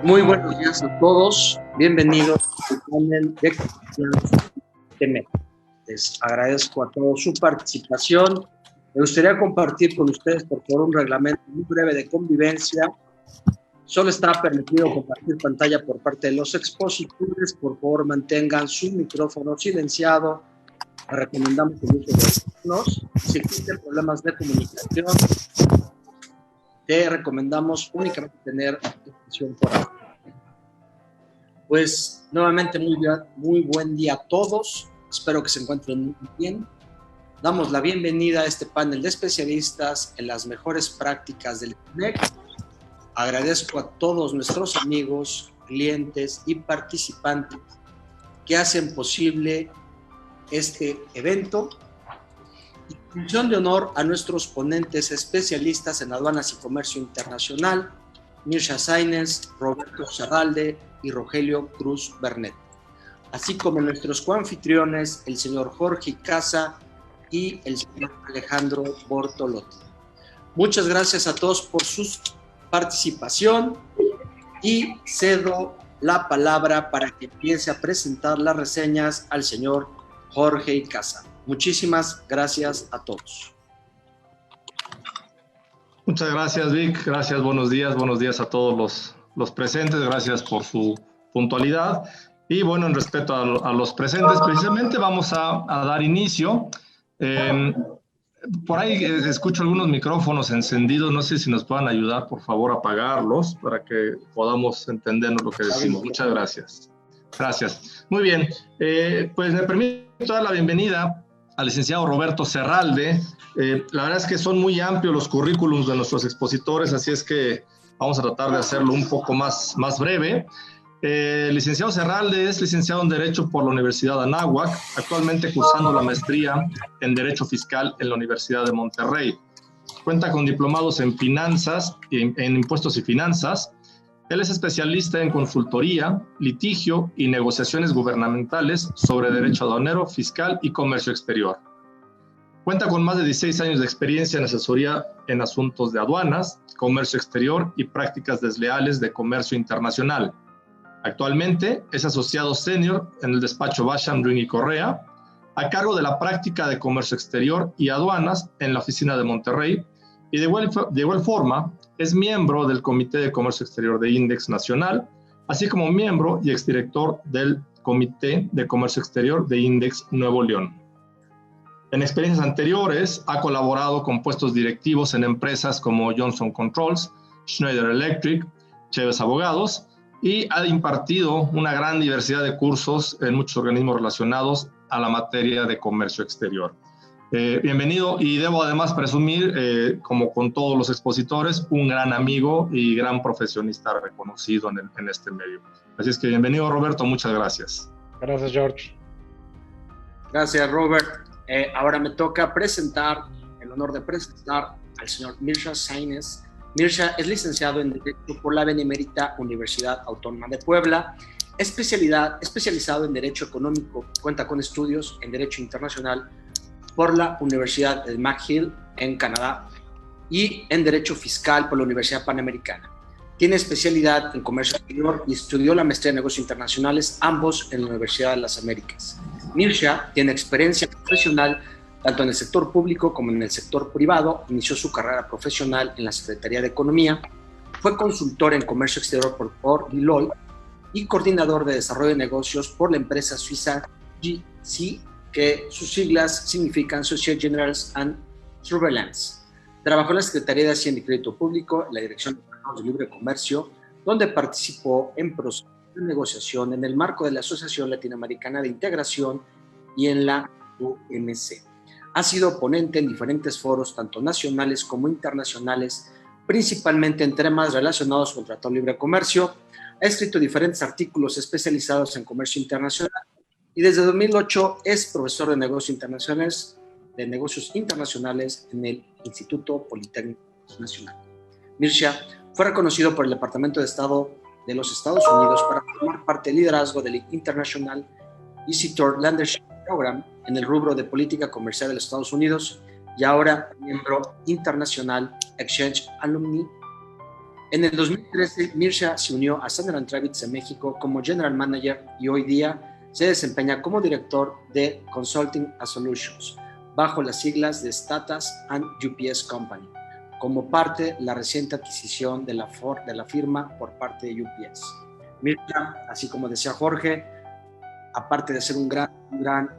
Muy buenos días a todos, bienvenidos al panel de confianza TME. Les agradezco a todos su participación. Me gustaría compartir con ustedes, por favor, un reglamento muy breve de convivencia. Solo está permitido compartir pantalla por parte de los expositores. Por favor, mantengan su micrófono silenciado. Recomendamos el uso de audífonos. Si existen problemas de comunicación, te recomendamos únicamente tener atención por ahora. Pues nuevamente muy buen día a todos. Espero que se encuentren muy bien. Damos la bienvenida a este panel de especialistas en las mejores prácticas del INEC. Agradezco a todos nuestros amigos, clientes y participantes que hacen posible este evento. Y mención de honor a nuestros ponentes especialistas en aduanas y comercio internacional, Mirsha Sáenz, Roberto Serralde y Rogelio Cruz Bernet, así como nuestros coanfitriones, el señor Jorge Casa y el señor Alejandro Bortolotti. Muchas gracias a todos por su participación y cedo la palabra para que empiece a presentar las reseñas al señor Jorge Casa. Muchísimas gracias a todos. Muchas gracias, Vic. Gracias, buenos días a todos los presentes. Gracias por su puntualidad. Y bueno, en respeto a los presentes, precisamente vamos a dar inicio. Por ahí escucho algunos micrófonos encendidos. No sé si nos puedan ayudar, por favor, a apagarlos para que podamos entendernos lo que decimos. Muchas gracias. Gracias. Muy bien. Pues me permito dar la bienvenida al licenciado Roberto Serralde. La verdad es que son muy amplios los currículums de nuestros expositores, así es que vamos a tratar de hacerlo un poco más breve. Licenciado Serralde es licenciado en Derecho por la Universidad de Anáhuac, actualmente cursando la maestría en Derecho Fiscal en la Universidad de Monterrey. Cuenta con diplomados en Finanzas, en Impuestos y Finanzas. Él es especialista en consultoría, litigio y negociaciones gubernamentales sobre derecho aduanero, fiscal y comercio exterior. Cuenta con más de 16 años de experiencia en asesoría en asuntos de aduanas, comercio exterior y prácticas desleales de comercio internacional. Actualmente es asociado senior en el despacho Basham, Ring y Correa, a cargo de la práctica de comercio exterior y aduanas en la oficina de Monterrey, y de igual forma es miembro del Comité de Comercio Exterior de Index Nacional, así como miembro y exdirector del Comité de Comercio Exterior de Index Nuevo León. En experiencias anteriores ha colaborado con puestos directivos en empresas como Johnson Controls, Schneider Electric, Chévez Abogados, y ha impartido una gran diversidad de cursos en muchos organismos relacionados a la materia de comercio exterior. Bienvenido, y debo además presumir, como con todos los expositores, un gran amigo y gran profesionista reconocido en este medio. Así es que bienvenido, Roberto, muchas gracias. Gracias, George. Gracias, Robert. Ahora me toca el honor de presentar al señor Mirsha Sáenz. Mirsha es licenciado en Derecho por la Benemérita Universidad Autónoma de Puebla, especializado en Derecho Económico. Cuenta con estudios en Derecho Internacional por la Universidad de McGill en Canadá y en Derecho Fiscal por la Universidad Panamericana. Tiene especialidad en Comercio Exterior y estudió la maestría en Negocios Internacionales, ambos en la Universidad de las Américas. Mirsha tiene experiencia profesional tanto en el sector público como en el sector privado. Inició su carrera profesional en la Secretaría de Economía, fue consultor en Comercio Exterior por Deloitte y coordinador de desarrollo de negocios por la empresa suiza GC, que sus siglas significan Société Générale and Surveillance. Trabajó en la Secretaría de Hacienda y Crédito Público, en la Dirección de Tratados de Libre Comercio, donde participó en procesos de negociación en el marco de la Asociación Latinoamericana de Integración y en la UMC. Ha sido ponente en diferentes foros, tanto nacionales como internacionales, principalmente en temas relacionados con el Tratado de Libre Comercio. Ha escrito diferentes artículos especializados en comercio internacional, y desde 2008 es profesor de negocios internacionales en el Instituto Politécnico Nacional. Mirsha fue reconocido por el Departamento de Estado de los Estados Unidos para formar parte del liderazgo del International Visitor Leadership Program en el rubro de política comercial de los Estados Unidos, y ahora miembro internacional Exchange Alumni En el 2013, Mirsha se unió a Sandler Travis en México como General Manager y hoy día se desempeña como director de Consulting Solutions, bajo las siglas de Status and UPS Company, como parte de la reciente adquisición de la firma por parte de UPS. Mirsha, así como decía Jorge, aparte de ser un gran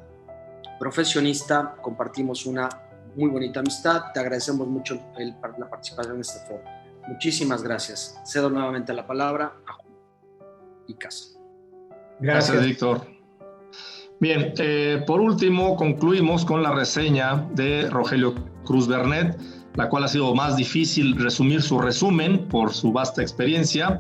profesionista, compartimos una muy bonita amistad. Te agradecemos mucho la participación en este foro. Muchísimas gracias. Cedo nuevamente la palabra a Juan y Casa. Gracias, Víctor. Bien, por último, concluimos con la reseña de Rogelio Cruz Bernet, la cual ha sido más difícil resumir su resumen por su vasta experiencia.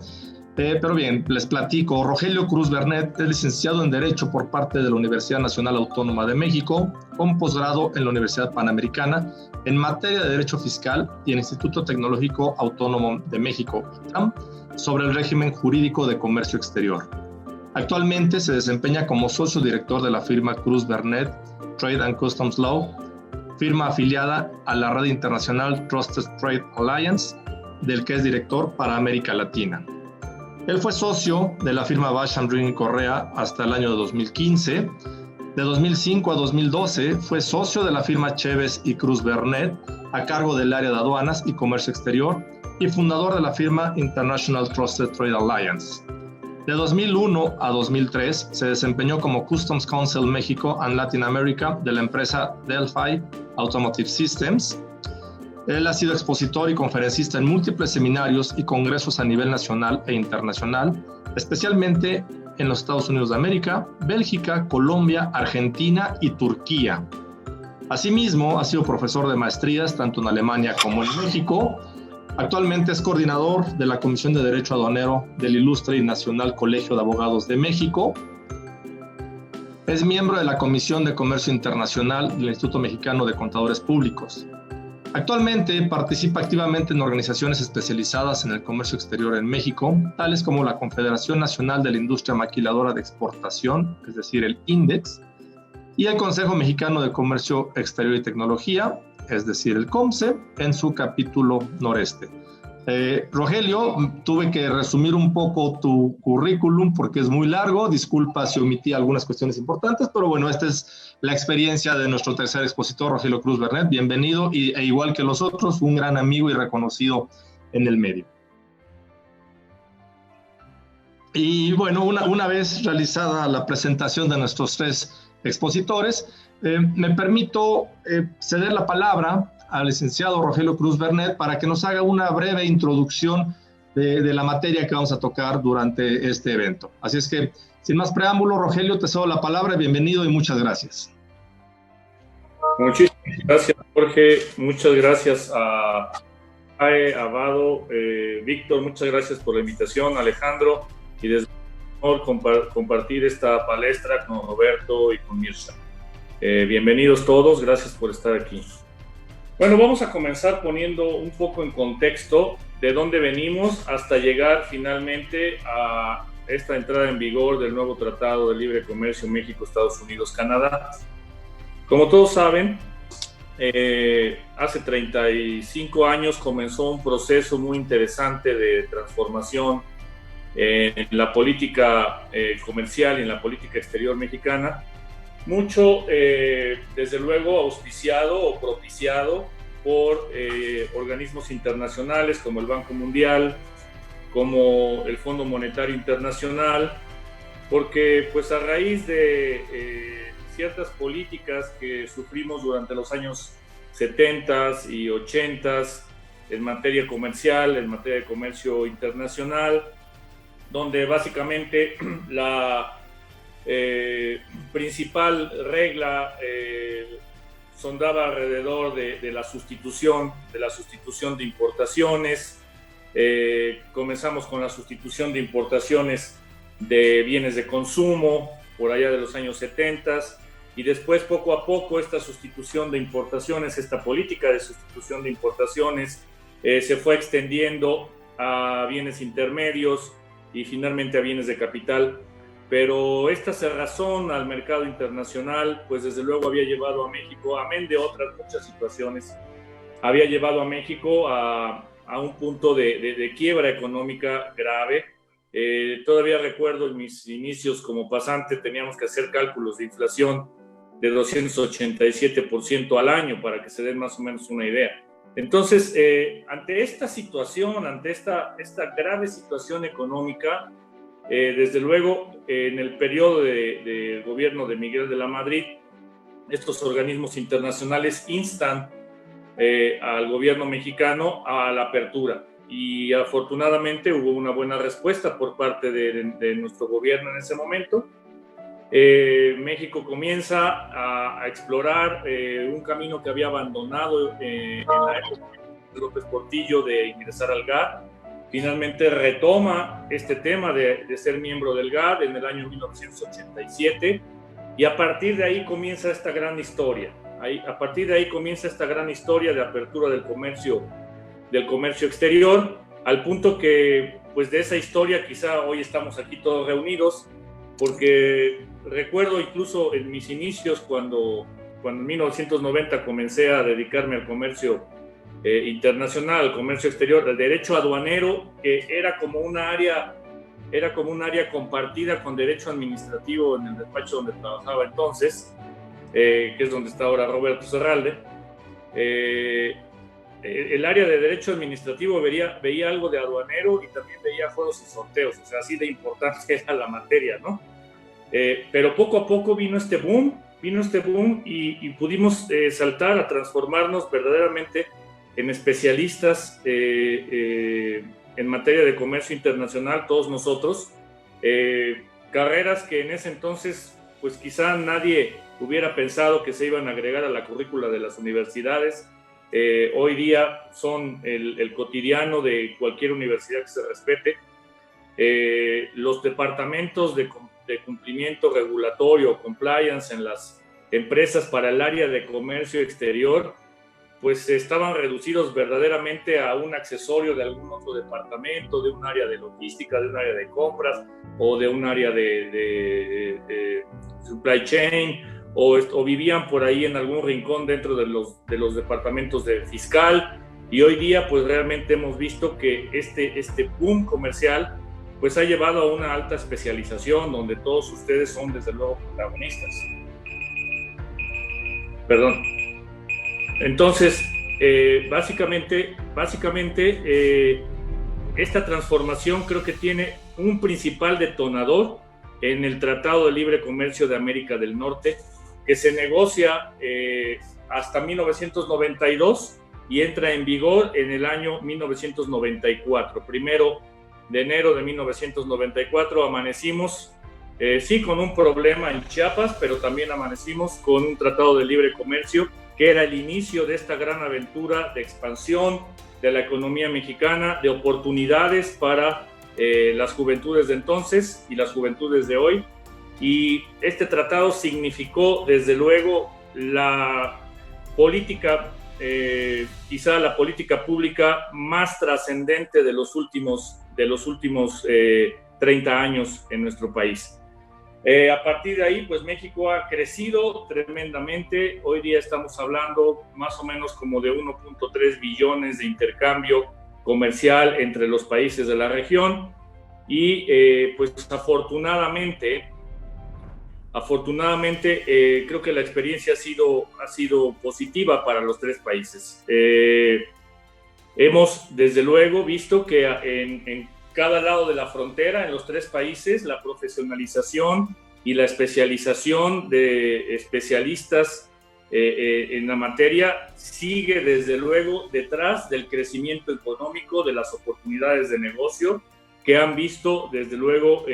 Pero bien, les platico. Rogelio Cruz Bernet es licenciado en Derecho por parte de la Universidad Nacional Autónoma de México, con posgrado en la Universidad Panamericana en materia de Derecho Fiscal y en el Instituto Tecnológico Autónomo de México, ITAM, sobre el régimen jurídico de comercio exterior. Actualmente se desempeña como socio director de la firma Cruz Bernet Trade and Customs Law, firma afiliada a la red internacional Trusted Trade Alliance, del que es director para América Latina. Él fue socio de la firma Basham Ring Correa hasta el año 2015. De 2005 a 2012 fue socio de la firma Chévez y Cruz Bernet a cargo del área de aduanas y comercio exterior y fundador de la firma International Trusted Trade Alliance. De 2001 a 2003 se desempeñó como Customs Counsel México and Latin America de la empresa Delphi Automotive Systems. Él ha sido expositor y conferencista en múltiples seminarios y congresos a nivel nacional e internacional, especialmente en los Estados Unidos de América, Bélgica, Colombia, Argentina y Turquía. Asimismo, ha sido profesor de maestrías tanto en Alemania como en México. Actualmente es coordinador de la Comisión de Derecho Aduanero del Ilustre y Nacional Colegio de Abogados de México. Es miembro de la Comisión de Comercio Internacional del Instituto Mexicano de Contadores Públicos. Actualmente participa activamente en organizaciones especializadas en el comercio exterior en México, tales como la Confederación Nacional de la Industria Maquiladora de Exportación, es decir, el INDEX, y el Consejo Mexicano de Comercio Exterior y Tecnología, es decir, el COMCE, en su capítulo noreste. Rogelio, tuve que resumir un poco tu currículum porque es muy largo. Disculpa si omití algunas cuestiones importantes, pero bueno, esta es la experiencia de nuestro tercer expositor, Rogelio Cruz Bernet. Bienvenido e igual que los otros, un gran amigo y reconocido en el medio. Y bueno, una vez realizada la presentación de nuestros tres expositores, me permito ceder la palabra al licenciado Rogelio Cruz Bernet para que nos haga una breve introducción de la materia que vamos a tocar durante este evento. Así es que, sin más preámbulo, Rogelio, te cedo la palabra. Bienvenido y muchas gracias. Muchísimas gracias, Jorge. Muchas gracias a Abado, Víctor, muchas gracias por la invitación, Alejandro, y desde luego compartir esta palestra con Roberto y con Mirsha. Bienvenidos todos, gracias por estar aquí. Bueno, vamos a comenzar poniendo un poco en contexto de dónde venimos hasta llegar finalmente a esta entrada en vigor del nuevo Tratado de Libre Comercio México, Estados Unidos, Canadá. Como todos saben, hace 35 años comenzó un proceso muy interesante de transformación en la política comercial y en la política exterior mexicana. Mucho, desde luego, auspiciado o propiciado por organismos internacionales como el Banco Mundial, como el Fondo Monetario Internacional, porque pues a raíz de ciertas políticas que sufrimos durante los años 70 y 80 en materia comercial, en materia de comercio internacional, donde básicamente la principal regla sondaba alrededor de la sustitución de importaciones. Comenzamos con la sustitución de importaciones de bienes de consumo por allá de los años 70 y después poco a poco esta sustitución de importaciones, esta política de sustitución de importaciones se fue extendiendo a bienes intermedios y finalmente a bienes de capital. Pero esta cerrazón al mercado internacional, pues desde luego había llevado a México, amén de otras muchas situaciones, había llevado a México a a un punto de quiebra económica grave. Todavía recuerdo en mis inicios como pasante teníamos que hacer cálculos de inflación de 287% al año para que se den más o menos una idea. Entonces, ante esta situación, ante esta grave situación económica, desde luego, en el periodo del gobierno de Miguel de la Madrid, estos organismos internacionales instan al gobierno mexicano a la apertura. Y afortunadamente hubo una buena respuesta por parte de nuestro gobierno en ese momento. México comienza a explorar un camino que había abandonado en la época de López Portillo de ingresar al GATT. Finalmente retoma este tema de ser miembro del GATT en el año 1987 y a partir de ahí comienza esta gran historia. A partir de ahí comienza esta gran historia de apertura del comercio exterior, al punto que pues de esa historia quizá hoy estamos aquí todos reunidos, porque recuerdo incluso en mis inicios cuando en 1990 comencé a dedicarme al comercio internacional, al comercio exterior, al derecho aduanero, que era como un área compartida con derecho administrativo en el despacho donde trabajaba entonces, que es donde está ahora Roberto Serralde. El área de derecho administrativo veía algo de aduanero y también veía juegos y sorteos, o sea, así de importante era la materia, ¿no? Pero poco a poco vino este boom y pudimos saltar a transformarnos verdaderamente en especialistas en materia de comercio internacional, todos nosotros, carreras que en ese entonces, pues quizá nadie hubiera pensado que se iban a agregar a la currícula de las universidades. Hoy día son el cotidiano de cualquier universidad que se respete. Los departamentos de cumplimiento regulatorio, compliance en las empresas para el área de comercio exterior, pues estaban reducidos verdaderamente a un accesorio de algún otro departamento, de un área de logística, de un área de compras o de un área de supply chain, o vivían por ahí en algún rincón dentro de los departamentos de fiscal. Y hoy día pues realmente hemos visto que este boom comercial pues ha llevado a una alta especialización donde todos ustedes son desde luego protagonistas. Perdón. Entonces, básicamente esta transformación creo que tiene un principal detonador en el Tratado de Libre Comercio de América del Norte, que se negocia hasta 1992 y entra en vigor en el año 1994. Primero de enero de 1994 amanecimos, sí, con un problema en Chiapas, pero también amanecimos con un tratado de libre comercio que era el inicio de esta gran aventura de expansión de la economía mexicana, de oportunidades para las juventudes de entonces y las juventudes de hoy. Y este tratado significó, desde luego, la política, quizá la política pública más trascendente de los últimos 30 años en nuestro país. A partir de ahí, pues México ha crecido tremendamente. Hoy día estamos hablando más o menos como de 1.3 billones de intercambio comercial entre los países de la región. Y pues afortunadamente, creo que la experiencia ha sido positiva para los tres países. Hemos, desde luego, visto que en cada lado de la frontera, en los tres países, la profesionalización y la especialización de especialistas en la materia sigue, desde luego, detrás del crecimiento económico, de las oportunidades de negocio que han visto, desde luego,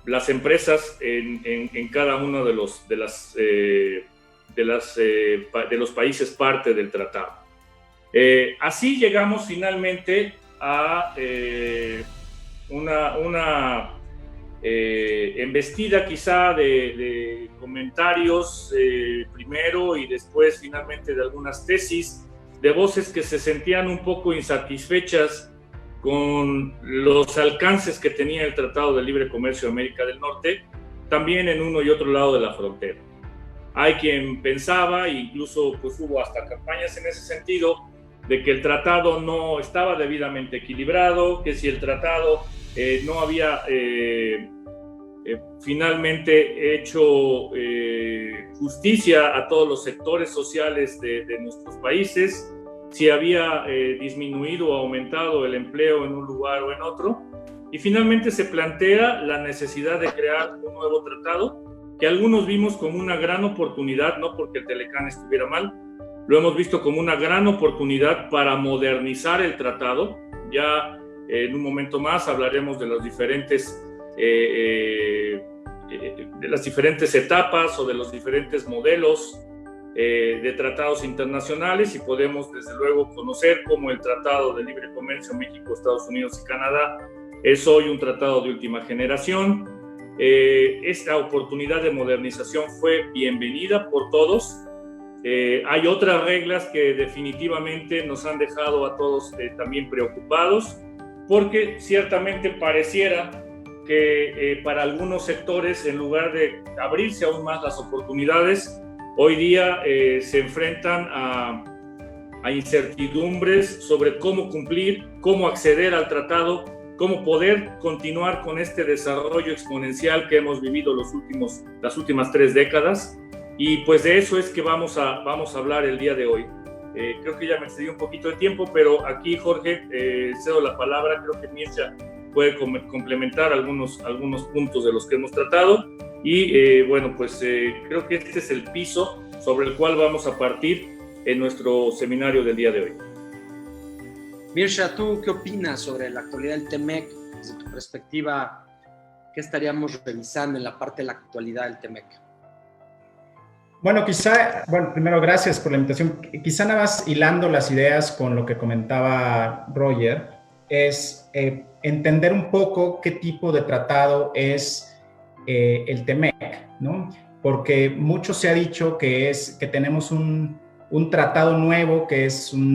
las empresas en cada uno de los países parte del tratado. Así llegamos finalmente a una embestida quizá de comentarios primero y después finalmente de algunas tesis, de voces que se sentían un poco insatisfechas con los alcances que tenía el Tratado de Libre Comercio de América del Norte, también en uno y otro lado de la frontera. Hay quien pensaba, e incluso pues hubo hasta campañas en ese sentido, de que el tratado no estaba debidamente equilibrado, que si el tratado no había finalmente hecho justicia a todos los sectores sociales de nuestros países, si había disminuido o aumentado el empleo en un lugar o en otro. Y finalmente se plantea la necesidad de crear un nuevo tratado, que algunos vimos como una gran oportunidad, no porque el Telecán estuviera mal, lo hemos visto como una gran oportunidad para modernizar el tratado. Ya en un momento más hablaremos de las diferentes etapas o de los diferentes modelos de tratados internacionales, y podemos desde luego conocer cómo el Tratado de Libre Comercio México, Estados Unidos y Canadá es hoy un tratado de última generación. Esta oportunidad de modernización fue bienvenida por todos. Hay otras reglas que definitivamente nos han dejado a todos también preocupados, porque ciertamente pareciera que para algunos sectores, en lugar de abrirse aún más las oportunidades, hoy día se enfrentan a incertidumbres sobre cómo cumplir, cómo acceder al tratado, cómo poder continuar con este desarrollo exponencial que hemos vivido las últimas 3 décadas. Y pues de eso es que vamos a hablar el día de hoy. Creo que ya me excedí un poquito de tiempo, pero aquí, Jorge, cedo la palabra. Creo que Mircea puede complementar algunos puntos de los que hemos tratado. Y bueno, pues creo que este es el piso sobre el cual vamos a partir en nuestro seminario del día de hoy. Mircea, ¿tú qué opinas sobre la actualidad del TEMEC? Desde tu perspectiva, ¿qué estaríamos revisando en la parte de la actualidad del TEMEC? Bueno, primero gracias por la invitación. Quizá nada más hilando las ideas con lo que comentaba Roger, es entender un poco qué tipo de tratado es el TEMEC, ¿no? Porque mucho se ha dicho que tenemos un tratado nuevo, que es un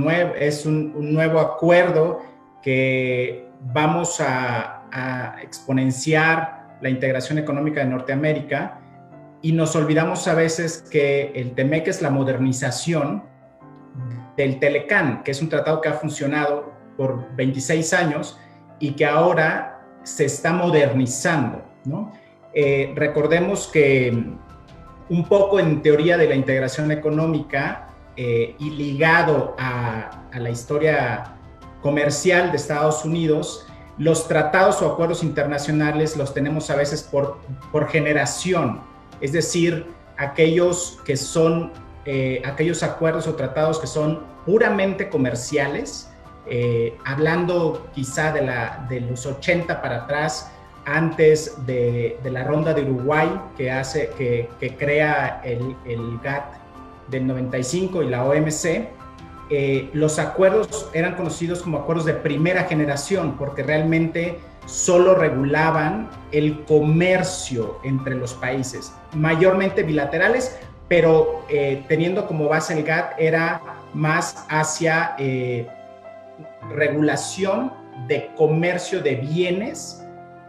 nuevo acuerdo, que vamos a exponenciar la integración económica de Norteamérica, y nos olvidamos a veces que el TEMEC es la modernización del Telecán, que es un tratado que ha funcionado por 26 años y que ahora se está modernizando, ¿no? Recordemos que un poco en teoría de la integración económica y ligado a la historia comercial de Estados Unidos, los tratados o acuerdos internacionales los tenemos a veces por generación. Es decir, aquellos acuerdos o tratados que son puramente comerciales, hablando quizá de los 80 para atrás, antes de la ronda de Uruguay que crea el GATT del 95 y la OMC, los acuerdos eran conocidos como acuerdos de primera generación, porque realmente solo regulaban el comercio entre los países, mayormente bilaterales, pero teniendo como base el GATT era más hacia regulación de comercio de bienes,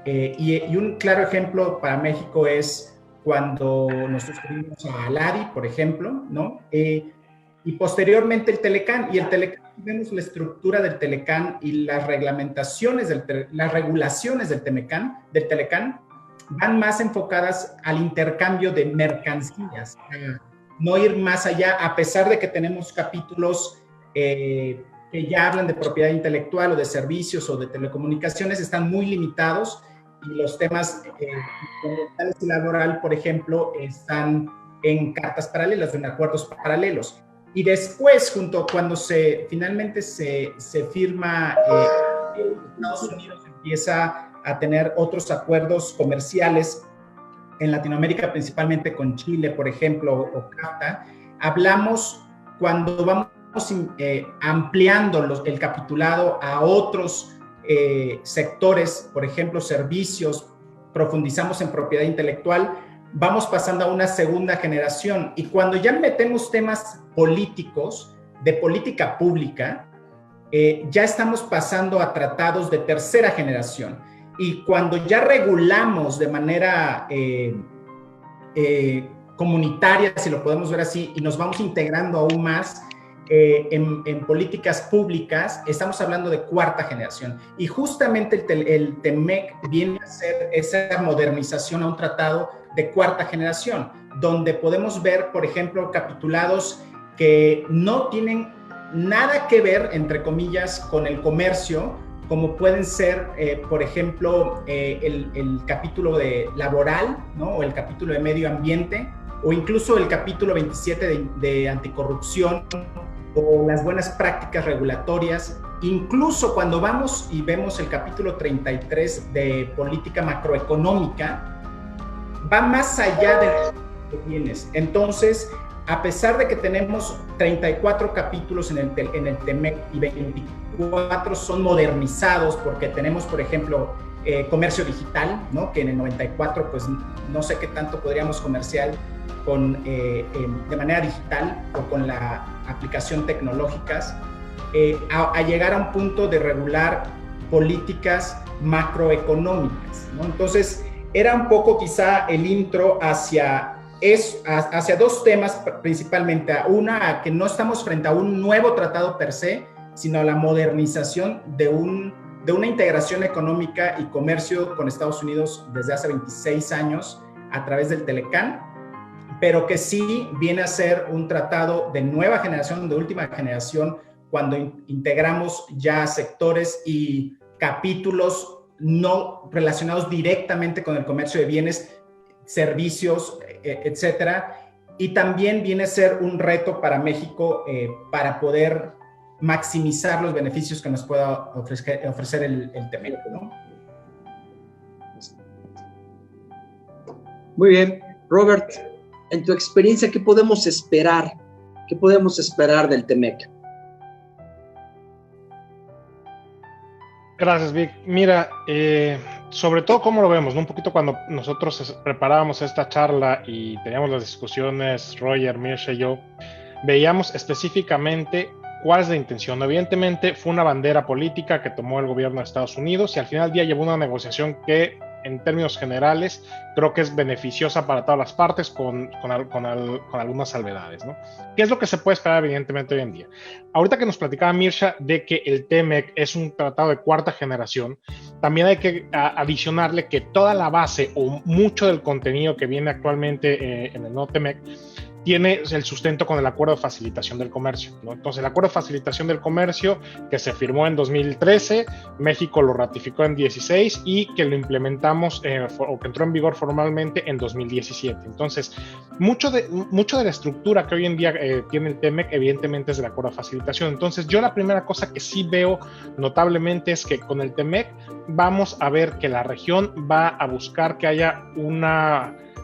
y un claro ejemplo para México es cuando nos suscribimos a Aladi, por ejemplo, ¿no? Y posteriormente el Telecán, vemos la estructura del Telecán y las reglamentaciones, las regulaciones del Telecán van más enfocadas al intercambio de mercancías, no ir más allá, a pesar de que tenemos capítulos que ya hablan de propiedad intelectual o de servicios o de telecomunicaciones, están muy limitados, y los temas ambientales y laboral, por ejemplo, están en cartas paralelas, en acuerdos paralelos. Y después, cuando finalmente se firma, Estados Unidos empieza a tener otros acuerdos comerciales en Latinoamérica, principalmente con Chile, por ejemplo, o CAFTA. Hablamos cuando vamos ampliando el capitulado a otros sectores, por ejemplo, servicios, profundizamos en propiedad intelectual, vamos pasando a una segunda generación, y cuando ya metemos temas políticos, de política pública, ya estamos pasando a tratados de tercera generación, y cuando ya regulamos de manera comunitaria, si lo podemos ver así, y nos vamos integrando aún más, en políticas públicas, estamos hablando de cuarta generación. Y justamente el TEMEC viene a ser esa modernización a un tratado de cuarta generación, donde podemos ver, por ejemplo, capitulados que no tienen nada que ver, entre comillas, con el comercio, como pueden ser, por ejemplo, el capítulo de laboral, ¿no? O el capítulo de medio ambiente, o incluso el capítulo 27 de anticorrupción, o las buenas prácticas regulatorias. Incluso cuando vamos y vemos el capítulo 33 de política macroeconómica, va más allá de los bienes. Entonces, a pesar de que tenemos 34 capítulos en el TEMEC y 24 son modernizados, porque tenemos, por ejemplo, comercio digital, ¿no? Que en el 94, pues no sé qué tanto podríamos comerciar de manera digital o con la aplicación tecnológicas, a llegar a un punto de regular políticas macroeconómicas, ¿no? Entonces, era un poco quizá el intro hacia dos temas principalmente. Una, que no estamos frente a un nuevo tratado per se, sino a la modernización de una integración económica y comercio con Estados Unidos desde hace 26 años a través del Telecán, pero que sí viene a ser un tratado de nueva generación, de última generación, cuando integramos ya sectores y capítulos no relacionados directamente con el comercio de bienes, servicios, etcétera. Y también viene a ser un reto para México para poder maximizar los beneficios que nos pueda ofrecer el TEMEC, ¿no? Muy bien. Robert, en tu experiencia, ¿qué podemos esperar? ¿Qué podemos esperar del TEMEC? Gracias, Vic. Mira, sobre todo cómo lo vemos, ¿no? Un poquito cuando nosotros preparábamos esta charla y teníamos las discusiones, Roger, Mirsha y yo, veíamos específicamente cuál es la intención. Evidentemente fue una bandera política que tomó el gobierno de Estados Unidos y al final del día llevó una negociación que en términos generales creo que es beneficiosa para todas las partes con algunas salvedades, ¿no? ¿Qué es lo que se puede esperar evidentemente hoy en día? Ahorita que nos platicaba Mirsha de que el TEMEC es un tratado de cuarta generación, también hay que adicionarle que toda la base o mucho del contenido que viene actualmente en el nuevo TEMEC tiene el sustento con el Acuerdo de Facilitación del Comercio, ¿no? Entonces, el Acuerdo de Facilitación del Comercio, que se firmó en 2013, México lo ratificó en 2016 y que lo implementamos o que entró en vigor formalmente en 2017. Entonces, mucho de la estructura que hoy en día tiene el TEMEC, evidentemente, es del Acuerdo de Facilitación. Entonces, yo la primera cosa que sí veo notablemente es que con el TEMEC vamos a ver que la región va a buscar que haya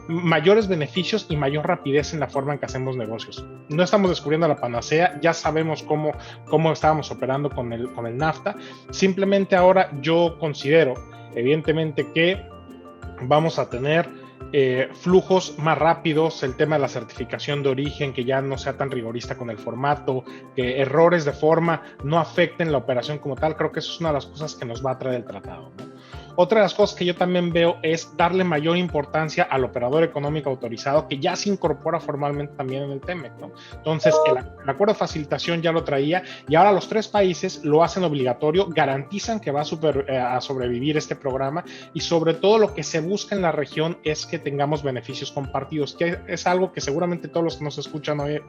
mayores beneficios y mayor rapidez en la forma en que hacemos negocios. No estamos descubriendo la panacea, ya sabemos cómo estábamos operando con el NAFTA. Simplemente ahora yo considero, evidentemente, que vamos a tener flujos más rápidos, el tema de la certificación de origen, que ya no sea tan rigorista con el formato, que errores de forma no afecten la operación como tal. Creo que eso es una de las cosas que nos va a traer el tratado, ¿no? Otra de las cosas que yo también veo es darle mayor importancia al operador económico autorizado, que ya se incorpora formalmente también en el TEMEC, ¿no? Entonces, el acuerdo de facilitación ya lo traía y ahora los 3 países lo hacen obligatorio, garantizan que va a sobrevivir este programa y sobre todo lo que se busca en la región es que tengamos beneficios compartidos, que es algo que seguramente todos los que nos escuchan hoy,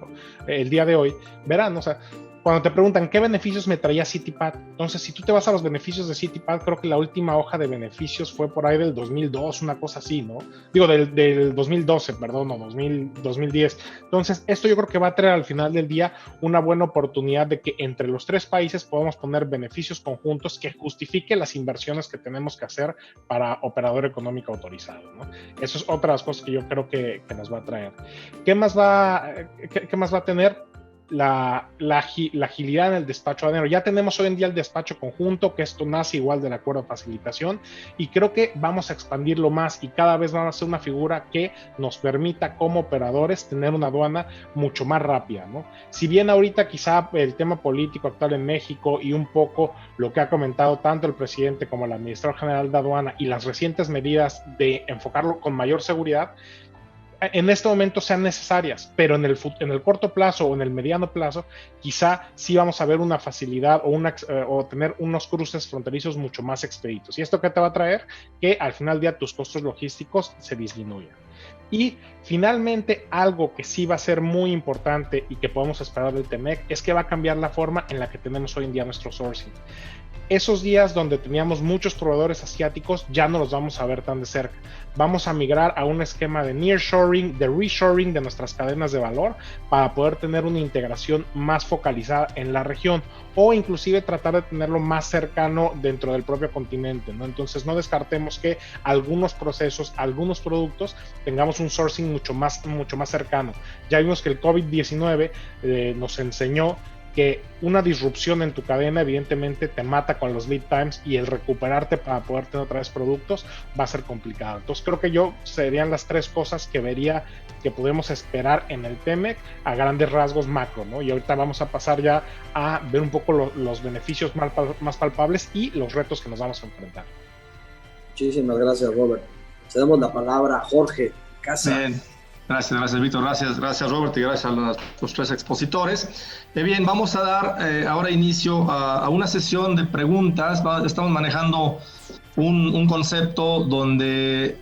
el día de hoy verán, o sea, cuando te preguntan qué beneficios me traía CityPad, entonces si tú te vas a los beneficios de CityPad, creo que la última hoja de beneficios fue por ahí del 2002, una cosa así, ¿no? Digo, del 2012, perdón, o 2010. Entonces, esto yo creo que va a traer al final del día una buena oportunidad de que entre los 3 países podamos poner beneficios conjuntos que justifiquen las inversiones que tenemos que hacer para operador económico autorizado, ¿no? Eso es otra de las cosas que yo creo que nos va a traer. ¿Qué más va a tener? La agilidad en el despacho aduanero. Ya tenemos hoy en día el despacho conjunto, que esto nace igual del acuerdo de facilitación, y creo que vamos a expandirlo más y cada vez va a ser una figura que nos permita como operadores tener una aduana mucho más rápida, ¿no? Si bien ahorita quizá el tema político actual en México y un poco lo que ha comentado tanto el presidente como el administrador general de aduana y las recientes medidas de enfocarlo con mayor seguridad, en este momento sean necesarias, pero en el corto plazo o en el mediano plazo, quizá sí vamos a ver una facilidad o tener unos cruces fronterizos mucho más expeditos. ¿Y esto qué te va a traer? Que al final del día tus costos logísticos se disminuyan. Y finalmente, algo que sí va a ser muy importante y que podemos esperar del TEMEC es que va a cambiar la forma en la que tenemos hoy en día nuestro sourcing. Esos días donde teníamos muchos proveedores asiáticos ya no los vamos a ver tan de cerca. Vamos a migrar a un esquema de nearshoring, de reshoring de nuestras cadenas de valor para poder tener una integración más focalizada en la región o inclusive tratar de tenerlo más cercano dentro del propio continente, ¿no? Entonces no descartemos que algunos procesos, algunos productos tengamos un sourcing mucho más cercano. Ya vimos que el COVID-19 nos enseñó que una disrupción en tu cadena evidentemente te mata con los lead times y el recuperarte para poder tener otra vez productos va a ser complicado. Entonces creo que serían las 3 cosas que vería que podemos esperar en el TEMEC a grandes rasgos macro, ¿no? Y ahorita vamos a pasar ya a ver un poco los beneficios más palpables y los retos que nos vamos a enfrentar. Muchísimas gracias, Robert. Cedemos la palabra a Jorge Casa. Bien. Gracias, Víctor. Gracias, Robert, y gracias a los 3 expositores. Bien, vamos a dar ahora inicio a una sesión de preguntas. Estamos manejando un concepto donde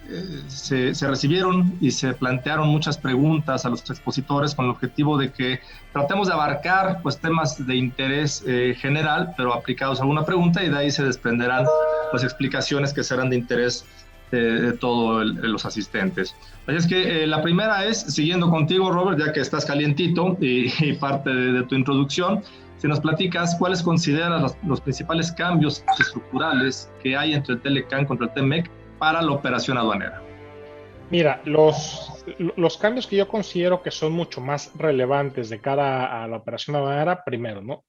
se recibieron y se plantearon muchas preguntas a los expositores con el objetivo de que tratemos de abarcar pues, temas de interés general, pero aplicados a alguna pregunta, y de ahí se desprenderán pues, explicaciones que serán de interés de todos los asistentes. Así es que la primera es, siguiendo contigo, Robert, ya que estás calientito y parte de tu introducción, si nos platicas cuáles consideras los principales cambios estructurales que hay entre el Telecán contra el TEMEC para la operación aduanera. Mira, los cambios que yo considero que son mucho más relevantes de cara a la operación aduanera, primero, ¿no?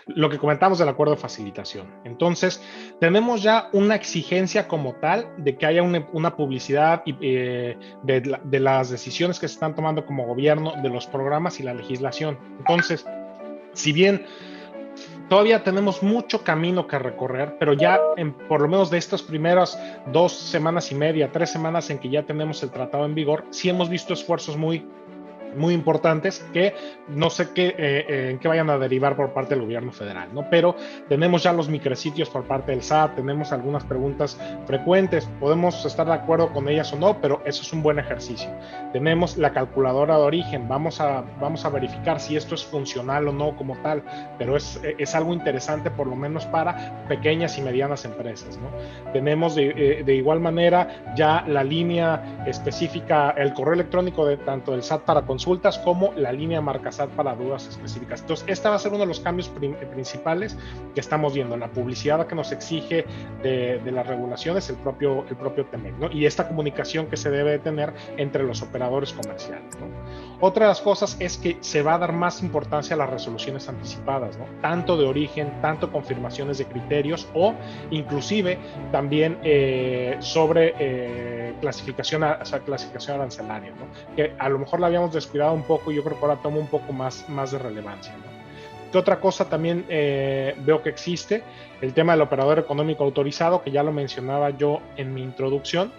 Lo que comentamos del acuerdo de facilitación. Entonces, tenemos ya una exigencia como tal de que haya una publicidad de las decisiones que se están tomando como gobierno, de los programas y la legislación. Entonces, si bien todavía tenemos mucho camino que recorrer, pero ya por lo menos de estas primeras 2 semanas y media, 3 semanas en que ya tenemos el tratado en vigor, sí hemos visto esfuerzos muy importantes que no sé en qué vayan a derivar por parte del gobierno federal, ¿no? Pero tenemos ya los micrositios por parte del SAT, tenemos algunas preguntas frecuentes, podemos estar de acuerdo con ellas o no, pero eso es un buen ejercicio. Tenemos la calculadora de origen, vamos a verificar si esto es funcional o no como tal, pero es algo interesante por lo menos para pequeñas y medianas empresas, ¿no? Tenemos de igual manera ya la línea específica, el correo electrónico tanto del SAT para consultas como la línea Marcasat para dudas específicas. Entonces, este va a ser uno de los cambios principales que estamos viendo, la publicidad que nos exige de las regulaciones el propio TEMEC, ¿no? Y esta comunicación que se debe tener entre los operadores comerciales, ¿no? Otra de las cosas es que se va a dar más importancia a las resoluciones anticipadas, ¿no? Tanto de origen, tanto confirmaciones de criterios o inclusive también sobre clasificación arancelaria, ¿no? Que a lo mejor la habíamos descuidado un poco y yo creo que ahora toma un poco más de relevancia, ¿no? ¿Qué otra cosa también veo que existe? El tema del operador económico autorizado, que ya lo mencionaba yo en mi introducción,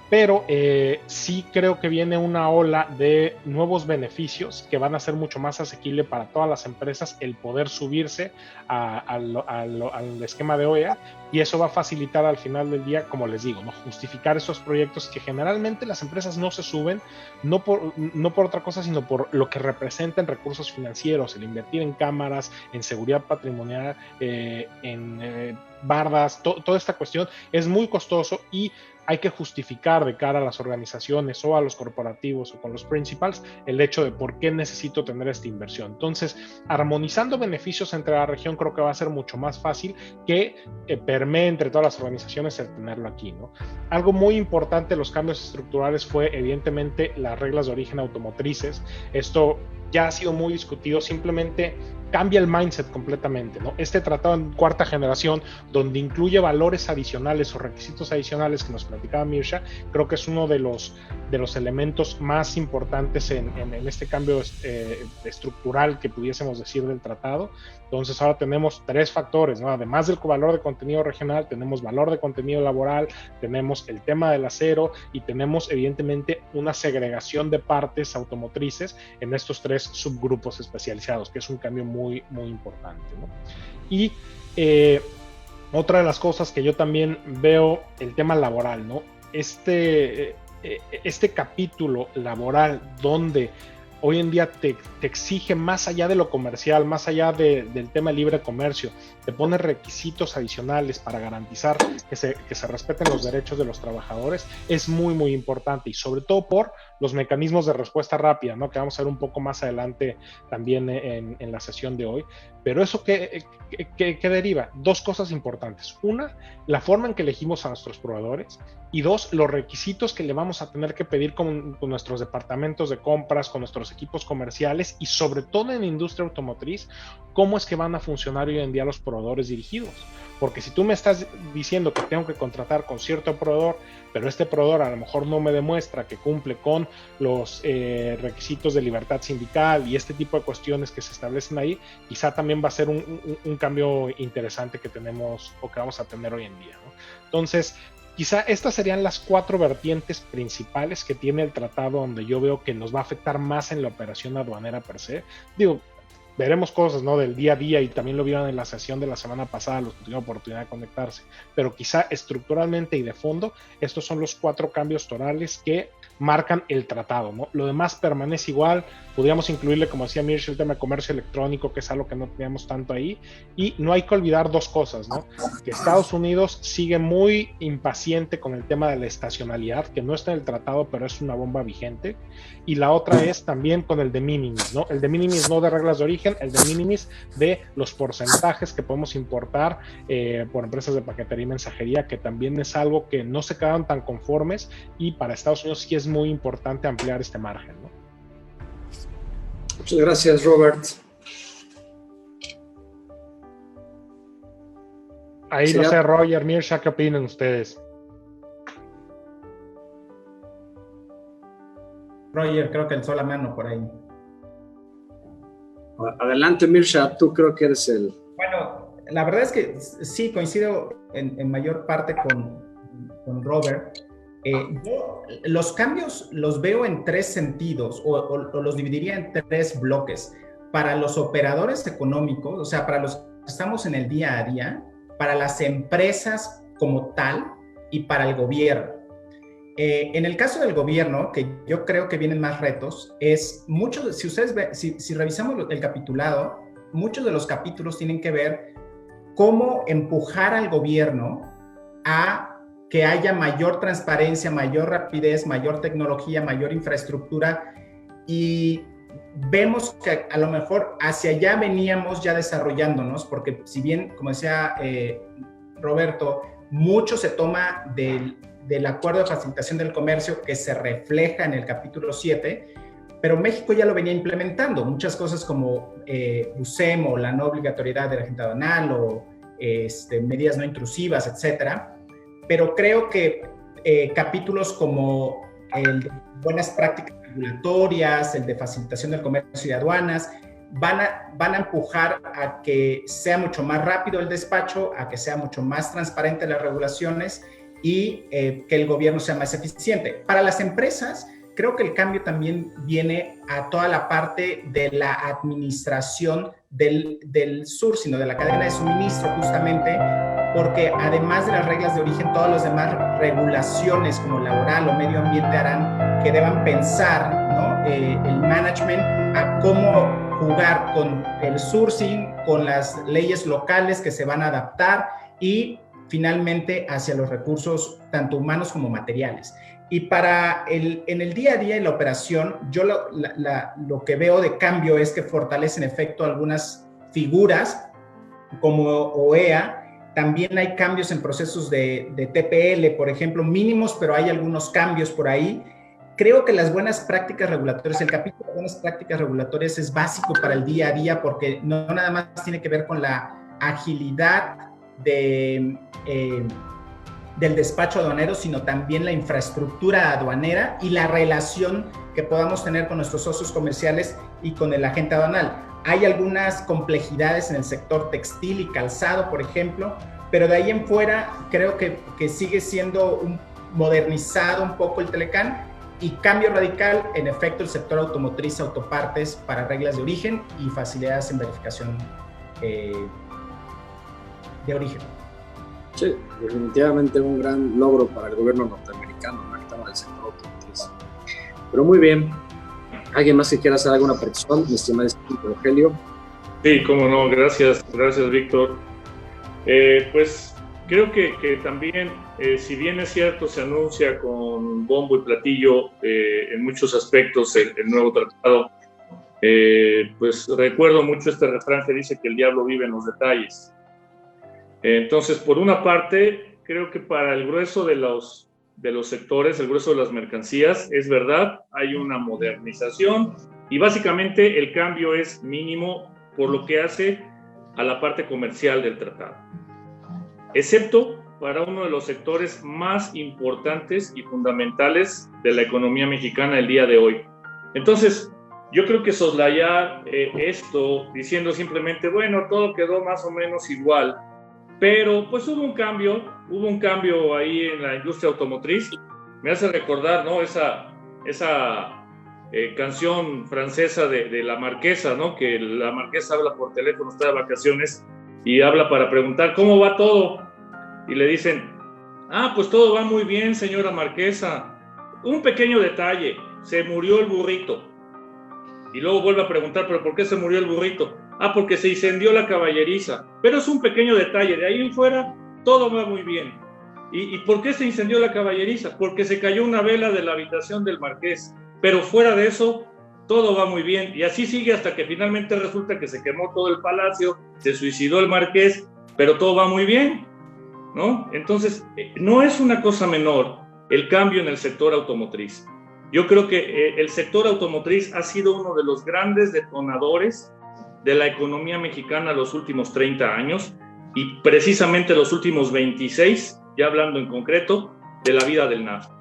pero sí creo que viene una ola de nuevos beneficios que van a ser mucho más asequible para todas las empresas el poder subirse al esquema de OEA, y eso va a facilitar al final del día, como les digo, ¿no? Justificar esos proyectos que generalmente las empresas no se suben, no por otra cosa, sino por lo que representan recursos financieros, el invertir en cámaras, en seguridad patrimonial, en bardas, toda esta cuestión es muy costoso y hay que justificar de cara a las organizaciones o a los corporativos o con los principals el hecho de por qué necesito tener esta inversión. Entonces, armonizando beneficios entre la región creo que va a ser mucho más fácil que permee entre todas las organizaciones el tenerlo aquí, ¿no? Algo muy importante de los cambios estructurales fue evidentemente las reglas de origen automotrices. Esto ya ha sido muy discutido, simplemente cambia el mindset completamente, ¿no? Este tratado en 4ª generación, donde incluye valores adicionales o requisitos adicionales que nos platicaba Mirsha, creo que es uno de de los elementos más importantes en este cambio estructural que pudiésemos decir del tratado. Entonces ahora tenemos 3 factores, ¿no? Además del valor de contenido regional, tenemos valor de contenido laboral, tenemos el tema del acero y tenemos evidentemente una segregación de partes automotrices en estos 3 subgrupos especializados, que es un cambio muy, muy importante, ¿no? Y otra de las cosas que yo también veo, el tema laboral, ¿no? Este capítulo laboral donde hoy en día te exige más allá de lo comercial, más allá del tema de libre comercio, te pone requisitos adicionales para garantizar que se respeten los derechos de los trabajadores, es muy, muy importante, y sobre todo por los mecanismos de respuesta rápida, ¿no? Que vamos a ver un poco más adelante también en la sesión de hoy. Pero eso ¿qué deriva? 2 cosas importantes. Una, la forma en que elegimos a nuestros proveedores, y 2, los requisitos que le vamos a tener que pedir con nuestros departamentos de compras, con nuestros equipos comerciales, y sobre todo en la industria automotriz, cómo es que van a funcionar hoy en día los proveedores dirigidos. Porque si tú me estás diciendo que tengo que contratar con cierto proveedor, pero este proveedor a lo mejor no me demuestra que cumple con los requisitos de libertad sindical y este tipo de cuestiones que se establecen ahí, quizá también va a ser un cambio interesante que tenemos o que vamos a tener hoy en día, ¿no? Entonces, quizá estas serían las 4 vertientes principales que tiene el tratado, donde yo veo que nos va a afectar más en la operación aduanera per se. Digo, veremos cosas, ¿no?, del día a día, y también lo vieron en la sesión de la semana pasada, los que tuvieron oportunidad de conectarse, pero quizá estructuralmente y de fondo, estos son los 4 cambios torales que marcan el tratado, ¿no? Lo demás permanece igual. Podríamos incluirle, como decía Mircea, el tema de comercio electrónico, que es algo que no teníamos tanto ahí, y no hay que olvidar 2 cosas, ¿no? Que Estados Unidos sigue muy impaciente con el tema de la estacionalidad, que no está en el tratado, pero es una bomba vigente, y la otra es también con el de minimis, ¿no? El de minimis no de reglas de origen, el de minimis de los porcentajes que podemos importar por empresas de paquetería y mensajería, que también es algo que no se quedaron tan conformes, y para Estados Unidos sí es muy importante ampliar este margen, ¿no? Muchas gracias, Robert. Ahí no sé, Roger, Mircea, ¿qué opinan ustedes? Roger, creo que alzó la mano por ahí. Adelante, Mircea, tú creo que eres el... Bueno, la verdad es que sí, coincido en mayor parte con Robert. Yo los cambios los veo en 3 sentidos, o los dividiría en 3 bloques. Para los operadores económicos, o sea, para los que estamos en el día a día, para las empresas como tal, y para el gobierno. En el caso del gobierno, que yo creo que vienen más retos, es muchos, si ustedes ven, si revisamos el capitulado, muchos de los capítulos tienen que ver cómo empujar al gobierno a que haya mayor transparencia, mayor rapidez, mayor tecnología, mayor infraestructura, y vemos que a lo mejor hacia allá veníamos ya desarrollándonos, porque si bien, como decía Roberto, mucho se toma del Acuerdo de Facilitación del Comercio, que se refleja en el capítulo 7, pero México ya lo venía implementando. Muchas cosas como USEM, o la no obligatoriedad de la agente aduanal, o medidas no intrusivas, etcétera. Pero creo que capítulos como el de buenas prácticas regulatorias, el de facilitación del comercio y de aduanas, van a empujar a que sea mucho más rápido el despacho, a que sea mucho más transparente las regulaciones, y que el gobierno sea más eficiente. Para las empresas, creo que el cambio también viene a toda la parte de la administración del sourcing, sino de la cadena de suministro, justamente, porque además de las reglas de origen, todas las demás regulaciones como laboral o medio ambiente harán que deban pensar, ¿no?, el management a cómo jugar con el sourcing, con las leyes locales que se van a adaptar, y finalmente hacia los recursos tanto humanos como materiales. Y en el día a día y la operación, yo lo que veo de cambio es que fortalecen en efecto algunas figuras como OEA. También hay cambios en procesos de TPL, por ejemplo, mínimos, pero hay algunos cambios por ahí. Creo que las buenas prácticas regulatorias, el capítulo de buenas prácticas regulatorias es básico para el día a día, porque no nada más tiene que ver con la agilidad de del despacho aduanero, sino también la infraestructura aduanera y la relación que podamos tener con nuestros socios comerciales y con el agente aduanal. Hay algunas complejidades en el sector textil y calzado, por ejemplo, pero de ahí en fuera creo que sigue siendo modernizado un poco el Telecán, y cambio radical, en efecto, el sector automotriz, autopartes para reglas de origen y facilidades en verificación de origen. Sí, definitivamente un gran logro para el gobierno norteamericano, ¿no? El tema del sector automotriz. Pero muy bien. ¿Alguien más que quiera hacer alguna petición, mi estimado Rogelio? Sí, cómo no, gracias Víctor. Pues creo que también, si bien es cierto, se anuncia con bombo y platillo en muchos aspectos el nuevo tratado, pues recuerdo mucho este refrán que dice que el diablo vive en los detalles. Entonces, por una parte, creo que para el grueso de los sectores, el grueso de las mercancías, es verdad, hay una modernización y básicamente el cambio es mínimo por lo que hace a la parte comercial del tratado, excepto para uno de los sectores más importantes y fundamentales de la economía mexicana el día de hoy. Entonces, yo creo que soslayar esto diciendo simplemente, bueno, todo quedó más o menos igual, pero pues hubo un cambio ahí en la industria automotriz. Me hace recordar, ¿no? Esa canción francesa de la marquesa, ¿no? Que la marquesa habla por teléfono, está de vacaciones y habla para preguntar ¿cómo va todo? Y le dicen, pues todo va muy bien, señora marquesa. Un pequeño detalle, se murió el burrito. Y luego vuelve a preguntar, ¿pero por qué se murió el burrito? Porque se incendió la caballeriza. Pero es un pequeño detalle, de ahí en fuera todo va muy bien. ¿Y por qué se incendió la caballeriza? Porque se cayó una vela de la habitación del marqués. Pero fuera de eso, todo va muy bien. Y así sigue hasta que finalmente resulta que se quemó todo el palacio, se suicidó el marqués, pero todo va muy bien, ¿no? Entonces, no es una cosa menor el cambio en el sector automotriz. Yo creo que el sector automotriz ha sido uno de los grandes detonadores de la economía mexicana los últimos 30 años y precisamente los últimos 26, ya hablando en concreto, de la vida del NAFTA.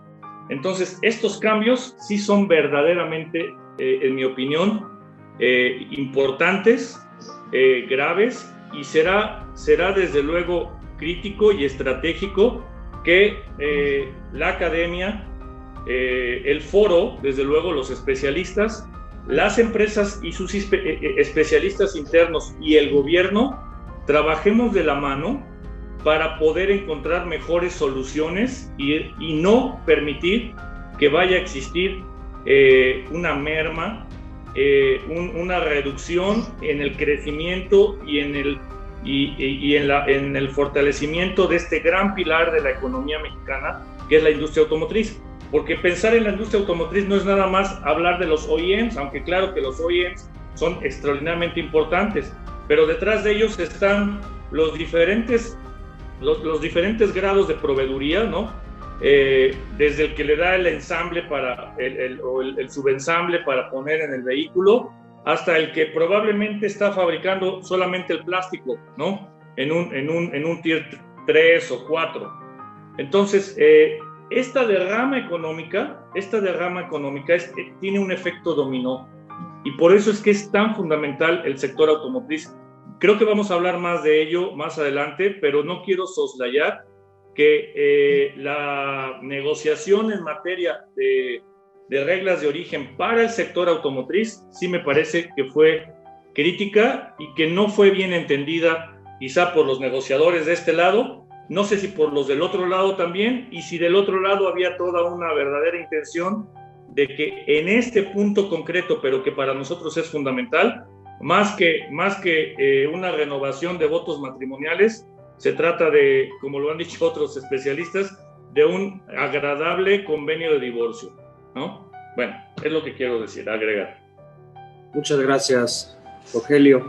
Entonces, estos cambios sí son verdaderamente, en mi opinión, importantes, graves, y será desde luego crítico y estratégico que la academia, el foro, desde luego los especialistas, las empresas y sus especialistas internos y el gobierno trabajemos de la mano para poder encontrar mejores soluciones y no permitir que vaya a existir una merma, una reducción en el crecimiento y en el fortalecimiento de este gran pilar de la economía mexicana, que es la industria automotriz. Porque pensar en la industria automotriz no es nada más hablar de los OEMs, aunque claro que los OEMs son extraordinariamente importantes, pero detrás de ellos están los diferentes grados de proveeduría, ¿no? Desde el que le da el ensamble o el subensamble para poner en el vehículo, hasta el que probablemente está fabricando solamente el plástico, ¿no? En un tier 3 o 4. Entonces, esta derrama económica tiene un efecto dominó, y por eso es que es tan fundamental el sector automotriz. Creo que vamos a hablar más de ello más adelante, pero no quiero soslayar que la negociación en materia de reglas de origen para el sector automotriz sí me parece que fue crítica y que no fue bien entendida quizá por los negociadores de este lado. No sé si por los del otro lado también, y si del otro lado había toda una verdadera intención de que en este punto concreto, pero que para nosotros es fundamental, más que una renovación de votos matrimoniales, se trata de, como lo han dicho otros especialistas, de un agradable convenio de divorcio, ¿no? Bueno, es lo que quiero decir, agregar. Muchas gracias, Rogelio.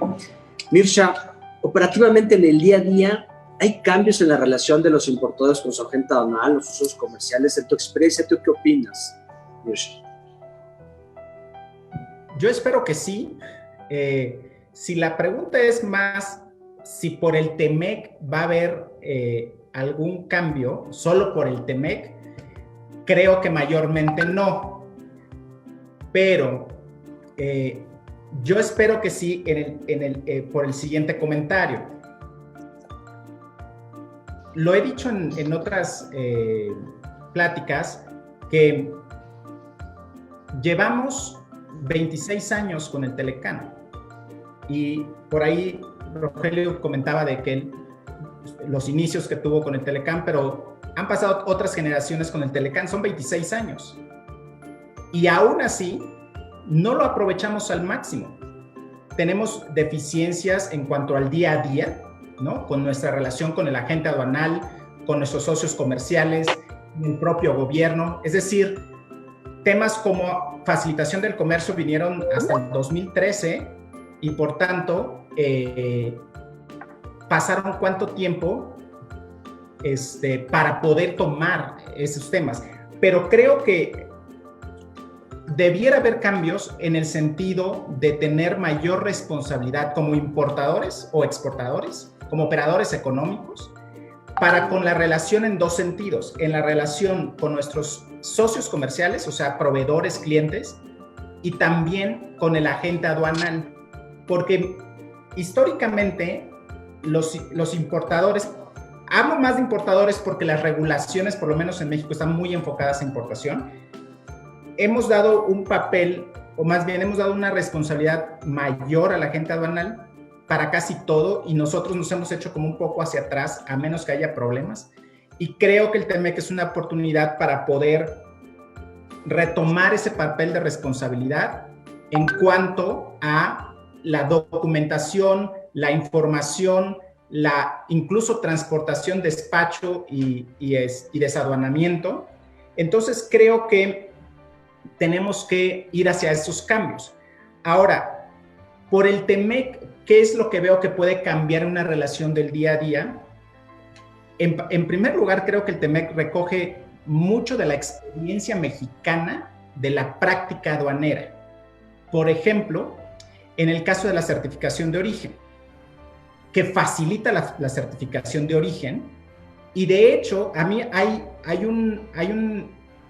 Mirsha, operativamente en el día a día, ¿hay cambios en la relación de los importadores con su agente aduanal, los usos comerciales? En tu experiencia, ¿tú qué opinas, Mirsha? Yo espero que sí. Si la pregunta es más si por el TEMEC va a haber algún cambio solo por el TEMEC? Creo que mayormente no, pero yo espero que sí por el siguiente comentario. Lo he dicho en otras pláticas que llevamos 26 años con el Telecán y por ahí Rogelio comentaba de que los inicios que tuvo con el Telecán, pero han pasado otras generaciones con el Telecán, son 26 años y aún así no lo aprovechamos al máximo. Tenemos deficiencias en cuanto al día a día, ¿no? Con nuestra relación con el agente aduanal, con nuestros socios comerciales, el propio gobierno. Es decir, temas como facilitación del comercio vinieron hasta el 2013 y por tanto pasaron cuánto tiempo para poder tomar esos temas. Pero creo que debiera haber cambios en el sentido de tener mayor responsabilidad como importadores o exportadores, como operadores económicos, para con la relación en dos sentidos, en la relación con nuestros socios comerciales, o sea, proveedores, clientes, y también con el agente aduanal, porque históricamente los importadores, hablo más de importadores porque las regulaciones, por lo menos en México, están muy enfocadas a importación. Hemos dado un papel, o más bien hemos dado una responsabilidad mayor al agente aduanal para casi todo y nosotros nos hemos hecho como un poco hacia atrás a menos que haya problemas y creo que el TEMEC es una oportunidad para poder retomar ese papel de responsabilidad en cuanto a la documentación, la información, la incluso transportación, despacho y desaduanamiento. Entonces creo que tenemos que ir hacia esos cambios. Ahora, por el TEMEC, ¿qué es lo que veo que puede cambiar una relación del día a día? En primer lugar, creo que el TEMEC recoge mucho de la experiencia mexicana de la práctica aduanera. Por ejemplo, en el caso de la certificación de origen, que facilita la certificación de origen, y de hecho, a mí hay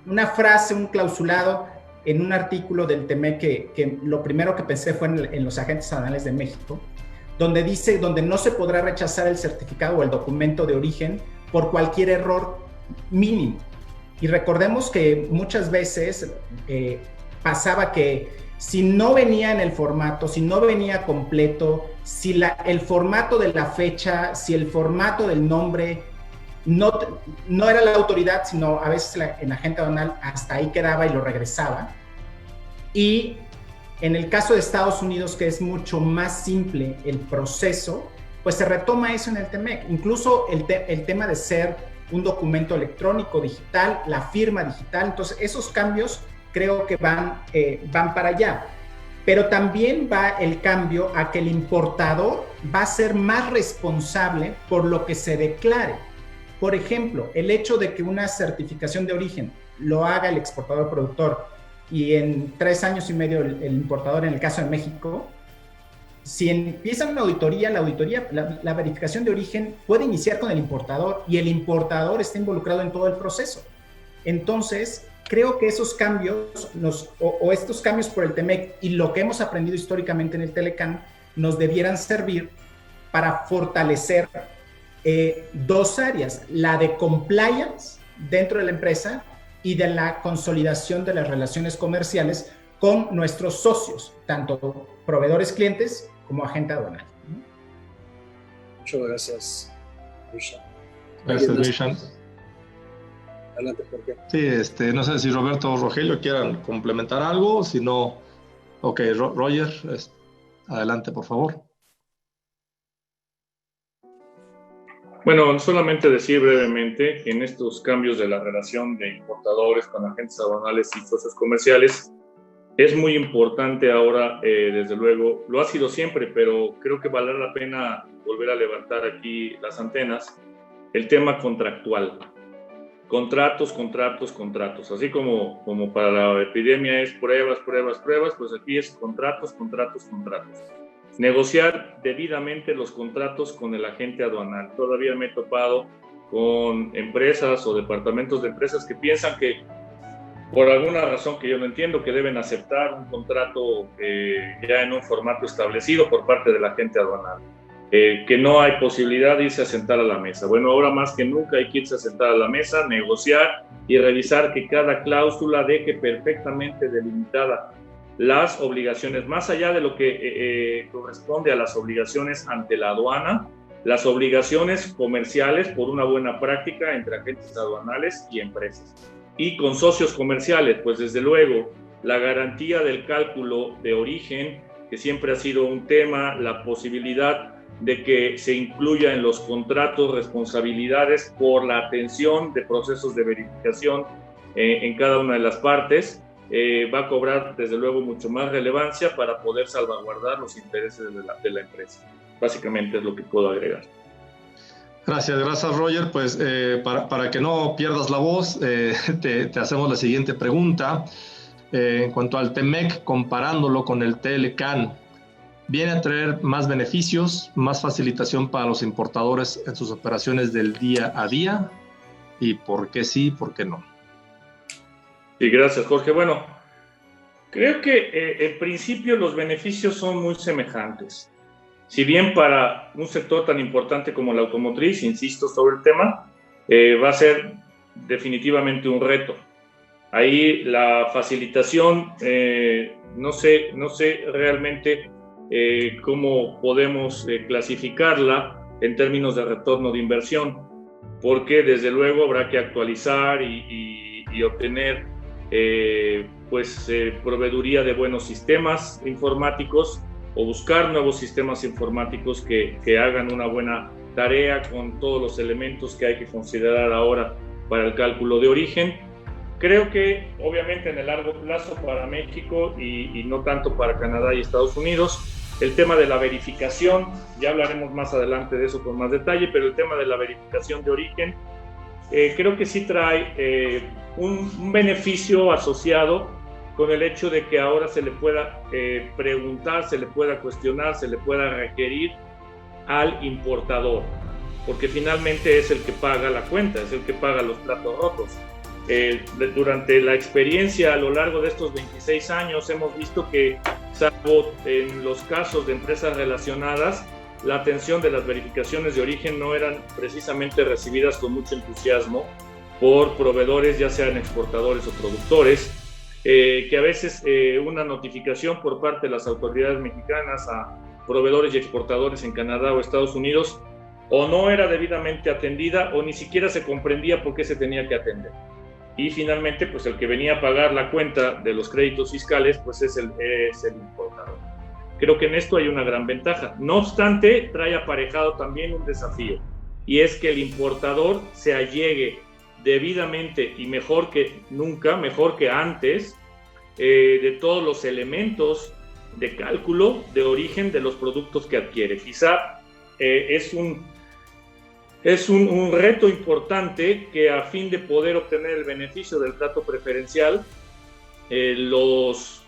una frase, un clausulado en un artículo del TEMEC que lo primero que pensé fue en los agentes aduanales de México, donde dice, donde no se podrá rechazar el certificado o el documento de origen por cualquier error mínimo. Y recordemos que muchas veces pasaba que si no venía en el formato, si no venía completo, si el formato de la fecha, si el formato del nombre no era la autoridad, sino a veces el agente aduanal hasta ahí quedaba y lo regresaba. Y en el caso de Estados Unidos, que es mucho más simple el proceso, pues se retoma eso en el TEMEC. Incluso el tema de ser un documento electrónico digital, la firma digital. Entonces, esos cambios creo que van para allá. Pero también va el cambio a que el importador va a ser más responsable por lo que se declare. Por ejemplo, el hecho de que una certificación de origen lo haga el exportador productor y en 3 años y medio el importador, en el caso de México, si empieza una auditoría, la verificación de origen puede iniciar con el importador y el importador está involucrado en todo el proceso. Entonces, creo que esos cambios, estos cambios por el TEMEC y lo que hemos aprendido históricamente en el Telecán, nos debieran servir para fortalecer 2 áreas, la de compliance dentro de la empresa y de la consolidación de las relaciones comerciales con nuestros socios, tanto proveedores, clientes, como agente aduanal. Muchas gracias, Misha. Gracias, Misha. Adelante, Jorge. Sí, no sé si Roberto o Rogelio quieran complementar algo, si no, ok, Roger, adelante, por favor. Bueno, solamente decir brevemente que en estos cambios de la relación de importadores con agentes aduanales y socios comerciales, es muy importante ahora, desde luego, lo ha sido siempre, pero creo que vale la pena volver a levantar aquí las antenas, el tema contractual. Contratos, así como para la epidemia es pruebas, pues aquí es contratos. Negociar debidamente los contratos con el agente aduanal. Todavía me he topado con empresas o departamentos de empresas que piensan que, por alguna razón que yo no entiendo, que deben aceptar un contrato ya en un formato establecido por parte del agente aduanal, que no hay posibilidad de irse a sentar a la mesa. Bueno, ahora más que nunca hay que irse a sentar a la mesa, negociar y revisar que cada cláusula deje perfectamente delimitada las obligaciones, más allá de lo que corresponde a las obligaciones ante la aduana, las obligaciones comerciales por una buena práctica entre agentes aduanales y empresas. Y con socios comerciales, pues desde luego, la garantía del cálculo de origen, que siempre ha sido un tema, la posibilidad de que se incluya en los contratos responsabilidades por la atención de procesos de verificación en cada una de las partes, va a cobrar desde luego mucho más relevancia para poder salvaguardar los intereses de la empresa. Básicamente es lo que puedo agregar. Gracias Roger. Pues para que no pierdas la voz, te hacemos la siguiente pregunta. En cuanto al TEMEC, comparándolo con el TLCAN, ¿viene a traer más beneficios, más facilitación para los importadores en sus operaciones del día a día? ¿Y por qué sí, por qué no? Sí, gracias, Jorge. Bueno, creo que en principio los beneficios son muy semejantes. Si bien para un sector tan importante como la automotriz, insisto sobre el tema, va a ser definitivamente un reto. Ahí la facilitación, no sé realmente cómo podemos clasificarla en términos de retorno de inversión, porque desde luego habrá que actualizar y obtener proveeduría de buenos sistemas informáticos o buscar nuevos sistemas informáticos que hagan una buena tarea con todos los elementos que hay que considerar ahora para el cálculo de origen. Creo que obviamente en el largo plazo para México y no tanto para Canadá y Estados Unidos, el tema de la verificación, ya hablaremos más adelante de eso con más detalle, pero el tema de la verificación de origen creo que sí trae un beneficio asociado con el hecho de que ahora se le pueda preguntar, se le pueda cuestionar, se le pueda requerir al importador, porque finalmente es el que paga la cuenta, es el que paga los platos rotos. Durante la experiencia a lo largo de estos 26 años hemos visto que, salvo en los casos de empresas relacionadas, la atención de las verificaciones de origen no eran precisamente recibidas con mucho entusiasmo por proveedores, ya sean exportadores o productores, que a veces una notificación por parte de las autoridades mexicanas a proveedores y exportadores en Canadá o Estados Unidos o no era debidamente atendida o ni siquiera se comprendía por qué se tenía que atender. Y finalmente, pues el que venía a pagar la cuenta de los créditos fiscales, pues es el importador. Creo que en esto hay una gran ventaja. No obstante, trae aparejado también un desafío, y es que el importador se allegue debidamente y mejor que nunca, mejor que antes, de todos los elementos de cálculo de origen de los productos que adquiere. Quizá es un reto importante que, a fin de poder obtener el beneficio del trato preferencial, los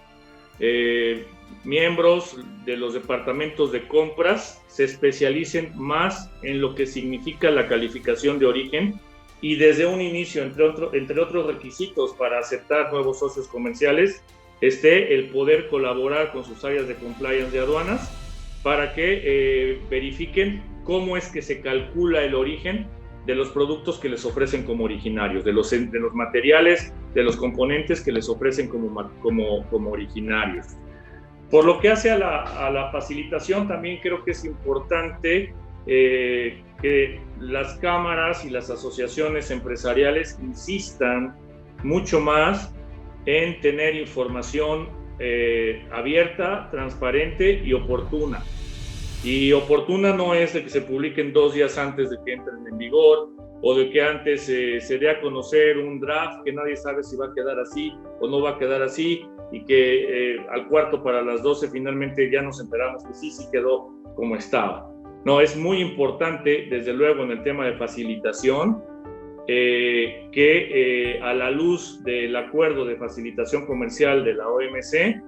miembros de los departamentos de compras se especialicen más en lo que significa la calificación de origen, y desde un inicio, entre otros requisitos para aceptar nuevos socios comerciales, esté el poder colaborar con sus áreas de compliance de aduanas para que verifiquen cómo es que se calcula el origen de los productos que les ofrecen como originarios, de los materiales, de los componentes que les ofrecen como originarios. Por lo que hace a la facilitación, también creo que es importante que las cámaras y las asociaciones empresariales insistan mucho más en tener información abierta, transparente y oportuna. Y oportuna no es de que se publiquen 2 días antes de que entren en vigor, o de que antes se dé a conocer un draft que nadie sabe si va a quedar así o no va a quedar así, y que al cuarto para las 12 finalmente ya nos enteramos que sí quedó como estaba. No, es muy importante, desde luego, en el tema de facilitación, que a la luz del acuerdo de facilitación comercial de la OMC,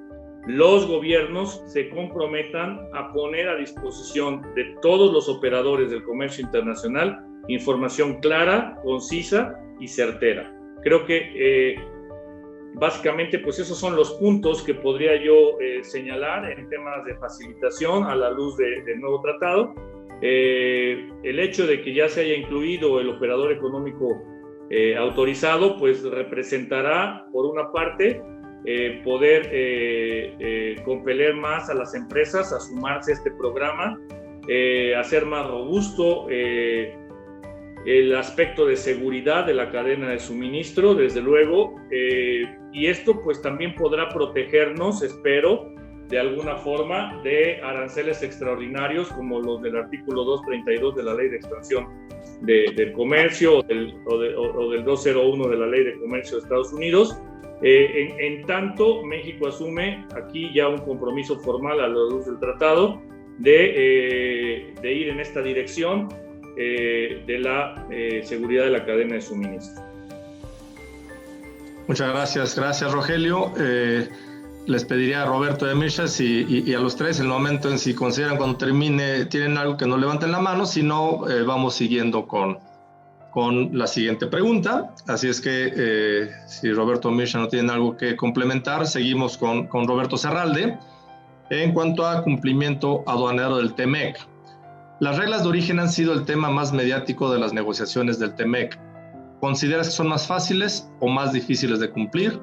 los gobiernos se comprometan a poner a disposición de todos los operadores del comercio internacional información clara, concisa y certera. Creo que básicamente pues esos son los puntos que podría yo señalar en temas de facilitación a la luz del nuevo tratado. El hecho de que ya se haya incluido el operador económico autorizado, pues representará, por una parte, poder compeler más a las empresas a sumarse a este programa, hacer más robusto el aspecto de seguridad de la cadena de suministro, desde luego, y esto pues también podrá protegernos, espero, de alguna forma, de aranceles extraordinarios como los del artículo 232 de la Ley de Expansión del Comercio o del 201 de la Ley de Comercio de Estados Unidos. En tanto, México asume aquí ya un compromiso formal a la luz del tratado de ir en esta dirección de la seguridad de la cadena de suministro. Muchas gracias Rogelio. Les pediría a Roberto y a Mirsha y a los tres, en el momento en si consideran cuando termine, tienen algo que no levanten la mano, si no, vamos siguiendo con la siguiente pregunta. Así es que si Roberto o Mirsha no tienen algo que complementar, seguimos con Roberto Serralde. En cuanto a cumplimiento aduanero del TEMEC, las reglas de origen han sido el tema más mediático de las negociaciones del TEMEC. ¿Consideras que son más fáciles o más difíciles de cumplir?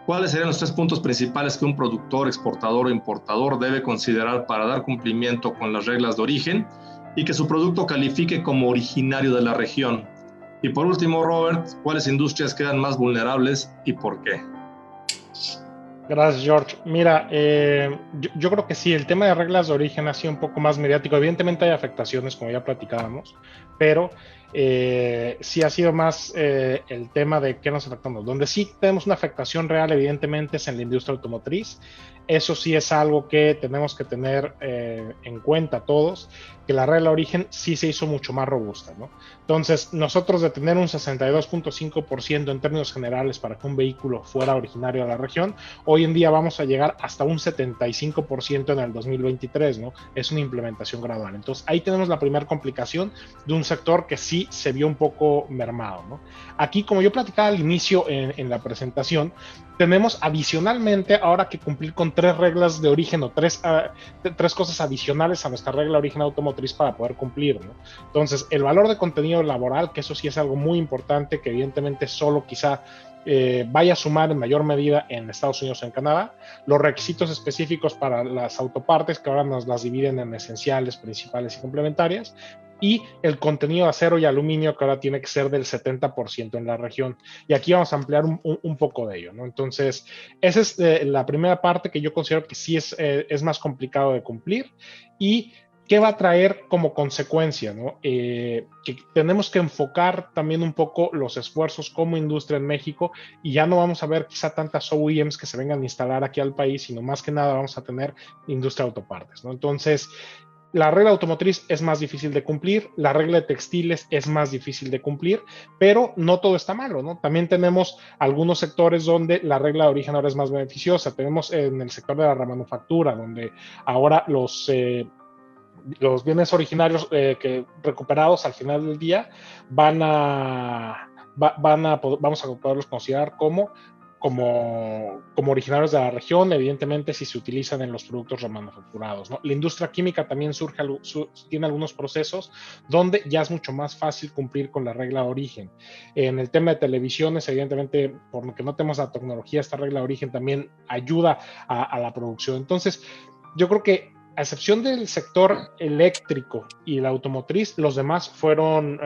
¿Cuáles serían los 3 puntos principales que un productor, exportador o importador debe considerar para dar cumplimiento con las reglas de origen y que su producto califique como originario de la región? Y por último, Robert, ¿cuáles industrias quedan más vulnerables y por qué? Gracias, George. Mira, yo creo que sí, el tema de reglas de origen ha sido un poco más mediático. Evidentemente hay afectaciones, como ya platicábamos, pero sí ha sido más el tema de qué nos afectamos. Donde sí tenemos una afectación real, evidentemente, es en la industria automotriz. Eso sí es algo que tenemos que tener en cuenta todos, que la regla de origen sí se hizo mucho más robusta, ¿no? Entonces, nosotros de tener un 62.5% en términos generales para que un vehículo fuera originario de la región, hoy en día vamos a llegar hasta un 75% en el 2023, ¿no? Es una implementación gradual. Entonces, ahí tenemos la primera complicación de un sector que sí se vio un poco mermado, ¿no? Aquí, como yo platicaba al inicio en la presentación, tenemos adicionalmente ahora que cumplir con 3 reglas de origen o tres cosas adicionales a nuestra regla de origen automotriz para poder cumplir, ¿no? Entonces, el valor de contenido laboral, que eso sí es algo muy importante, que evidentemente solo quizá vaya a sumar en mayor medida en Estados Unidos o en Canadá, los requisitos específicos para las autopartes, que ahora nos las dividen en esenciales, principales y complementarias, y el contenido de acero y aluminio, que ahora tiene que ser del 70% en la región. Y aquí vamos a ampliar un poco de ello, ¿no? Entonces, esa es la primera parte que yo considero que sí es más complicado de cumplir. Y ¿qué va a traer como consecuencia, ¿no? Que tenemos que enfocar también un poco los esfuerzos como industria en México, y ya no vamos a ver quizá tantas OEMs que se vengan a instalar aquí al país, sino más que nada vamos a tener industria de autopartes, ¿no? Entonces, la regla automotriz es más difícil de cumplir, la regla de textiles es más difícil de cumplir, pero no todo está malo, ¿no? También tenemos algunos sectores donde la regla de origen ahora es más beneficiosa. Tenemos en el sector de la remanufactura, donde ahora los bienes originarios que recuperados al final del día vamos a poderlos considerar como originarios de la región, evidentemente si se utilizan en los productos remanufacturados, ¿no? La industria química también tiene algunos procesos donde ya es mucho más fácil cumplir con la regla de origen. En el tema de televisiones, evidentemente, por lo que no tenemos la tecnología, esta regla de origen también ayuda a la producción. Entonces, yo creo que a excepción del sector eléctrico y la automotriz, los demás fueron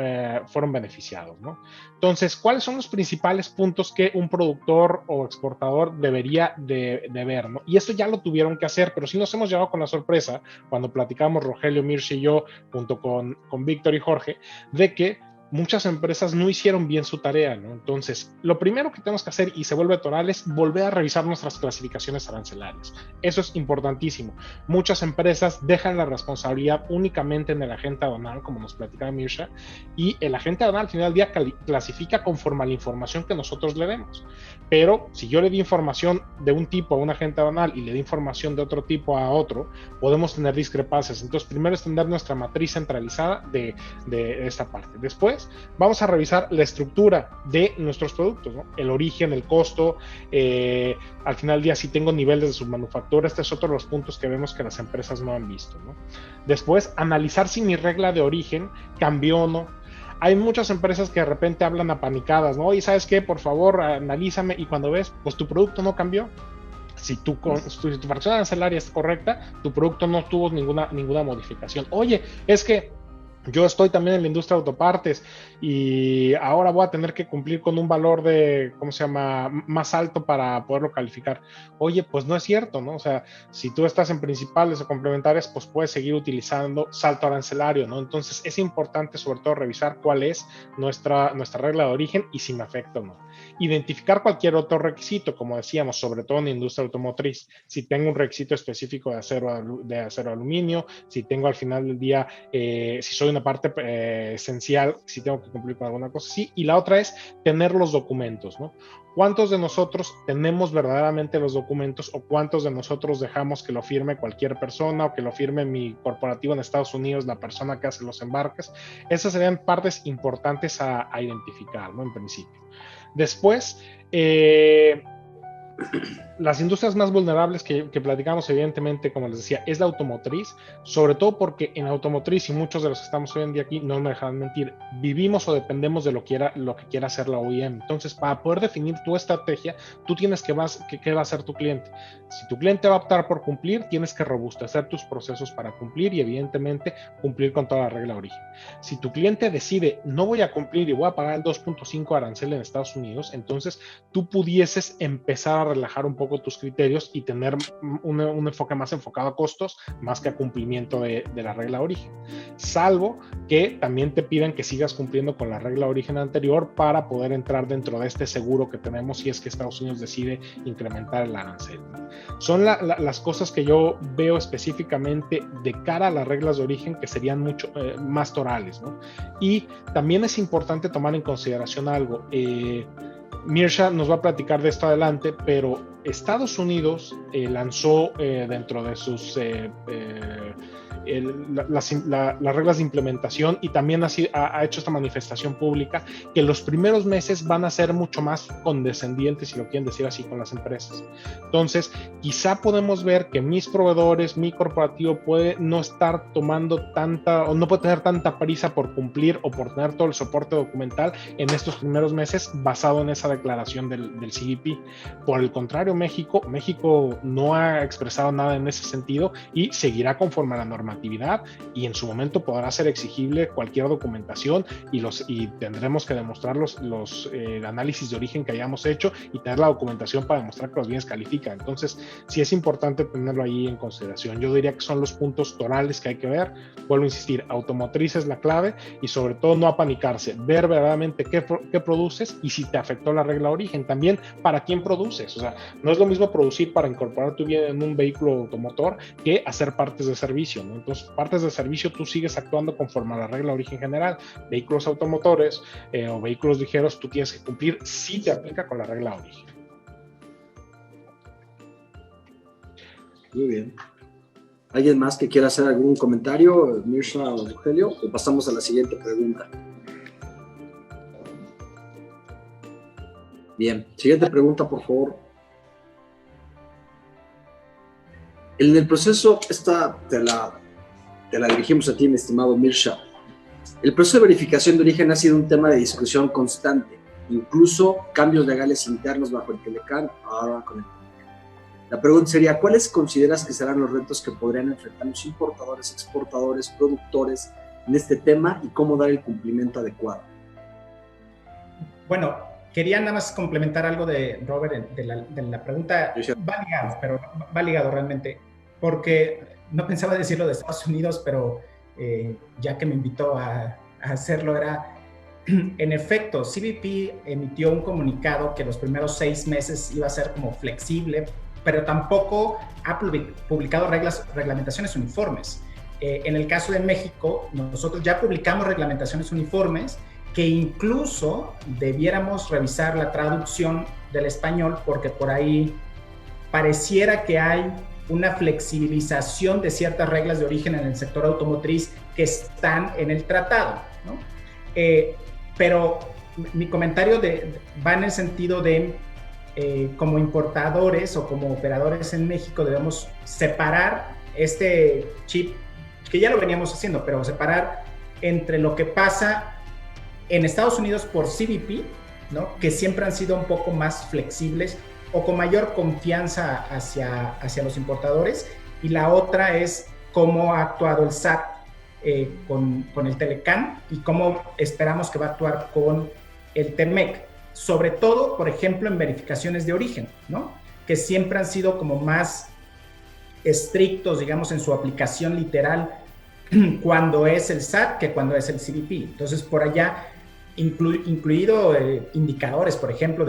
beneficiados, ¿no? Entonces, ¿cuáles son los principales puntos que un productor o exportador debería de ver, ¿no? Y esto ya lo tuvieron que hacer, pero sí nos hemos llevado con la sorpresa, cuando platicamos Rogelio, Mirsha y yo, junto con Víctor y Jorge, de que muchas empresas no hicieron bien su tarea, ¿no? Entonces, lo primero que tenemos que hacer, y se vuelve toral, es volver a revisar nuestras clasificaciones arancelarias. Eso es importantísimo. Muchas empresas dejan la responsabilidad únicamente en el agente aduanal, como nos platicaba Mirsha, y el agente aduanal al final del día clasifica conforme a la información que nosotros le demos. pero si yo le di información de un tipo a un agente aduanal y le di información de otro tipo a otro, podemos tener discrepancias. Entonces, primero es tener nuestra matriz centralizada de esta parte. Después, vamos a revisar la estructura de nuestros productos, ¿no? El origen, el costo, al final del día, si tengo niveles de submanufactura. Este es otro de los puntos que vemos que las empresas no han visto, ¿no? Después, analizar si mi regla de origen cambió o no. Hay muchas empresas que de repente hablan apanicadas, ¿no? Oye, ¿sabes qué? Por favor, analízame. Y cuando ves, pues tu producto no cambió. Si tu fracción arancelaria es correcta, tu producto no tuvo ninguna modificación. Oye, es que yo estoy también en la industria de autopartes y ahora voy a tener que cumplir con un valor de, ¿cómo se llama?, más alto para poderlo calificar. Oye, pues no es cierto, ¿no? O sea, si tú estás en principales o complementarias, pues puedes seguir utilizando salto arancelario, ¿no? Entonces es importante sobre todo revisar cuál es nuestra regla de origen y si me afecta o no. Identificar cualquier otro requisito, como decíamos, sobre todo en la industria automotriz. Si tengo un requisito específico de acero aluminio, si tengo al final del día, si soy una parte esencial, si tengo que cumplir con alguna cosa, sí. Y la otra es tener los documentos, ¿no? ¿Cuántos de nosotros tenemos verdaderamente los documentos o cuántos de nosotros dejamos que lo firme cualquier persona o que lo firme mi corporativo en Estados Unidos, la persona que hace los embarques? Esas serían partes importantes a identificar, ¿no? En principio. Después, las industrias más vulnerables que platicamos, evidentemente, como les decía, es la automotriz, sobre todo porque en automotriz, y muchos de los que estamos hoy en día aquí no me dejan mentir, vivimos o dependemos de lo que quiera hacer la OEM. Entonces, para poder definir tu estrategia, tú tienes qué va a hacer tu cliente. Si tu cliente va a optar por cumplir, tienes que robustecer tus procesos para cumplir y, evidentemente, cumplir con toda la regla de origen. Si tu cliente decide, no voy a cumplir y voy a pagar el 2.5 arancel en Estados Unidos, entonces tú pudieses empezar a relajar un poco tus criterios y tener un enfoque más enfocado a costos más que a cumplimiento de la regla de origen, salvo que también te pidan que sigas cumpliendo con la regla de origen anterior para poder entrar dentro de este seguro que tenemos si es que Estados Unidos decide incrementar el arancel, ¿no? Son las cosas que yo veo específicamente de cara a las reglas de origen que serían mucho más torales, ¿no? Y también es importante tomar en consideración algo. Mirsha nos va a platicar de esto adelante, pero Estados Unidos lanzó dentro de sus las reglas de implementación y también ha hecho esta manifestación pública que los primeros meses van a ser mucho más condescendientes, si lo quieren decir así, con las empresas. Entonces, quizá podemos ver que mis proveedores, mi corporativo puede no estar tomando o no puede tener tanta prisa por cumplir o por tener todo el soporte documental en estos primeros meses basado en esa declaración del CBP. Por el contrario, México no ha expresado nada en ese sentido y seguirá conforme a la normativa y en su momento podrá ser exigible cualquier documentación y tendremos que demostrar el análisis de origen que hayamos hecho y tener la documentación para demostrar que los bienes califican. Entonces, sí es importante tenerlo ahí en consideración. Yo diría que son los puntos torales que hay que ver. Vuelvo a insistir, automotriz es la clave y sobre todo no apanicarse, ver verdaderamente qué produces y si te afectó la regla de origen. También para quién produces. O sea, no es lo mismo producir para incorporar tu bien en un vehículo automotor que hacer partes de servicio, ¿no? Entonces, partes de servicio tú sigues actuando conforme a la regla de origen general. Vehículos automotores o vehículos ligeros tú tienes que cumplir si te aplica con la regla de origen. Muy bien. ¿Alguien más que quiera hacer algún comentario, Mirsha o Rogelio? O pasamos a la siguiente pregunta. Bien, siguiente pregunta, por favor. En el proceso, te la dirigimos a ti, mi estimado Mirsha. El proceso de verificación de origen ha sido un tema de discusión constante, incluso cambios legales internos bajo el Telecán, ahora con el TEMEC. La pregunta sería, ¿cuáles consideras que serán los retos que podrían enfrentar los importadores, exportadores, productores en este tema y cómo dar el cumplimiento adecuado? Bueno, quería nada más complementar algo de Robert de la pregunta. Va ligado realmente, porque no pensaba decirlo de Estados Unidos, pero ya que me invitó a hacerlo, en efecto, CBP emitió un comunicado que los primeros 6 meses iba a ser como flexible, pero tampoco ha publicado reglamentaciones uniformes. En el caso de México, nosotros ya publicamos reglamentaciones uniformes que incluso debiéramos revisar la traducción del español, porque por ahí pareciera que hay una flexibilización de ciertas reglas de origen en el sector automotriz que están en el tratado, ¿no? Pero mi comentario va en el sentido de como importadores o como operadores en México debemos separar este chip, que ya lo veníamos haciendo, pero separar entre lo que pasa en Estados Unidos por CBP, ¿no? Que siempre han sido un poco más flexibles o con mayor confianza hacia los importadores, y la otra es cómo ha actuado el SAT con el Telecán y cómo esperamos que va a actuar con el TEMEC, sobre todo, por ejemplo, en verificaciones de origen, ¿no? Que siempre han sido como más estrictos, digamos, en su aplicación literal cuando es el SAT que cuando es el CBP. Entonces, por allá, incluido indicadores, por ejemplo,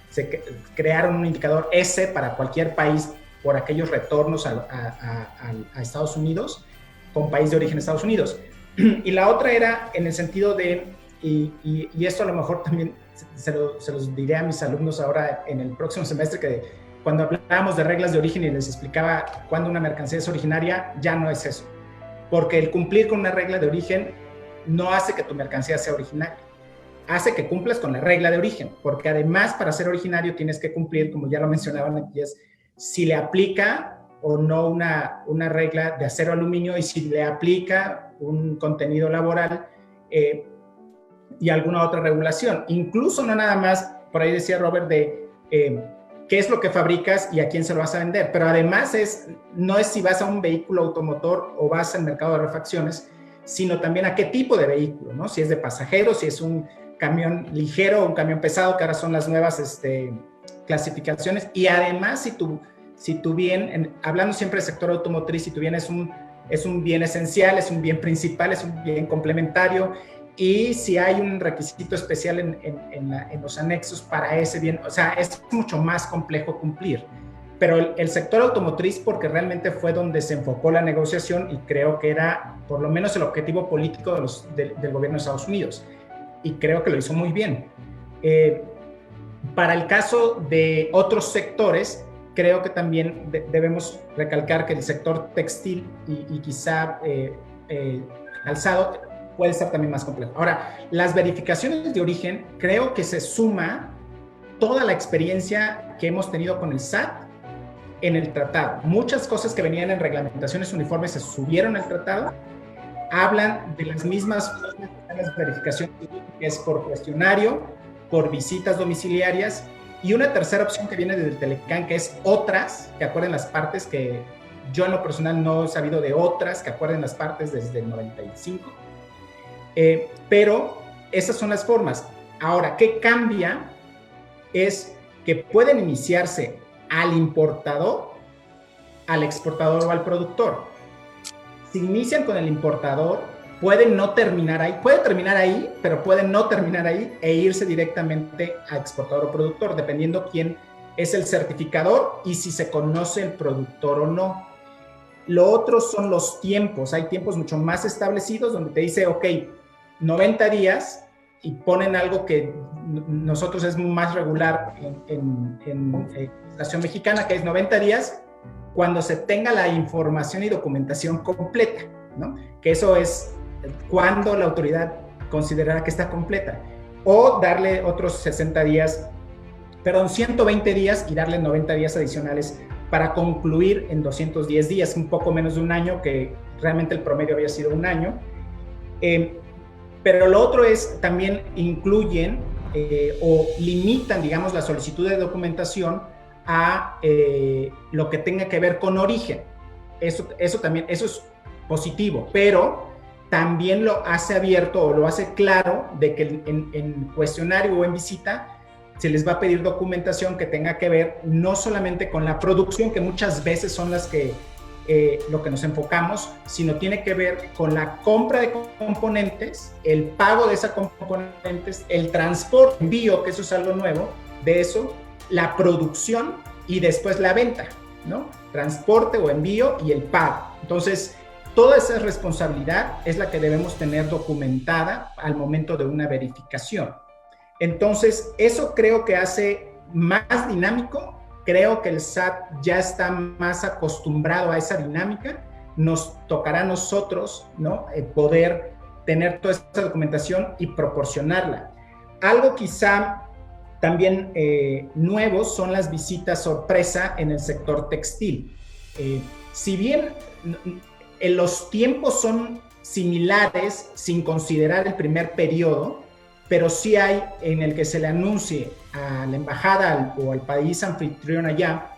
se crearon un indicador S para cualquier país por aquellos retornos a Estados Unidos, con país de origen Estados Unidos. Y la otra era en el sentido de, y esto a lo mejor también se los diré a mis alumnos ahora en el próximo semestre, que cuando hablábamos de reglas de origen y les explicaba cuándo una mercancía es originaria, ya no es eso. Porque el cumplir con una regla de origen no hace que tu mercancía sea originaria. Hace que cumplas con la regla de origen, porque además para ser originario tienes que cumplir, como ya lo mencionaban aquí, es si le aplica o no una regla de acero aluminio, y si le aplica un contenido laboral y alguna otra regulación. Incluso no nada más, por ahí decía Robert, de qué es lo que fabricas y a quién se lo vas a vender, pero además no es si vas a un vehículo automotor o vas al mercado de refacciones, sino también a qué tipo de vehículo, ¿no? Si es de pasajeros, si es un camión ligero o un camión pesado, que ahora son las nuevas clasificaciones. Y además, si tu bien, hablando siempre del sector automotriz, si tu bien es un bien esencial, es un bien principal, es un bien complementario, y si hay un requisito especial en los anexos para ese bien, o sea, es mucho más complejo cumplir. Pero el sector automotriz, porque realmente fue donde se enfocó la negociación, y creo que era por lo menos el objetivo político del gobierno de Estados Unidos, y creo que lo hizo muy bien. Para el caso de otros sectores, creo que también debemos recalcar que el sector textil y quizá calzado puede ser también más complejo. Ahora, las verificaciones de origen, creo que se suma toda la experiencia que hemos tenido con el SAT en el tratado. Muchas cosas que venían en reglamentaciones uniformes se subieron al tratado, hablan de las mismas formas de las verificaciones, que es por cuestionario, por visitas domiciliarias, y una tercera opción que viene desde el Telecán, que es otras, que acuerden las partes, que yo en lo personal no he sabido de otras, que acuerden las partes desde el 95, pero esas son las formas. Ahora, ¿qué cambia? Es que pueden iniciarse al importador, al exportador o al productor. Si inician con el importador, pueden no terminar ahí, puede terminar ahí, pero pueden no terminar ahí e irse directamente a exportador o productor, dependiendo quién es el certificador y si se conoce el productor o no. Lo otro son los tiempos. Hay tiempos mucho más establecidos donde te dice, ok, 90 días, y ponen algo que nosotros es más regular en legislación mexicana, que es 90 días cuando se tenga la información y documentación completa, ¿no? Que eso es cuando la autoridad considerará que está completa, o darle otros 120 días y darle 90 días adicionales para concluir en 210 días, un poco menos de un año, que realmente el promedio había sido un año. Pero lo otro es, también incluyen o limitan, digamos, la solicitud de documentación a lo que tenga que ver con origen. Eso también, eso es positivo, pero también lo hace abierto o lo hace claro de que en cuestionario o en visita se les va a pedir documentación que tenga que ver no solamente con la producción, que muchas veces son las que lo que nos enfocamos, sino tiene que ver con la compra de componentes, el pago de esas componentes, el transporte, envío, que eso es algo nuevo, de eso, la producción y después la venta, ¿no? Transporte o envío y el pago. Entonces, toda esa responsabilidad es la que debemos tener documentada al momento de una verificación. Entonces, eso creo que hace más dinámico. Creo que el SAT ya está más acostumbrado a esa dinámica. Nos tocará a nosotros, ¿no?, poder tener toda esta documentación y proporcionarla. Algo quizá también nuevo son las visitas sorpresa en el sector textil. Si bien los tiempos son similares sin considerar el primer periodo, pero sí hay en el que se le anuncie a la embajada o al país anfitrión allá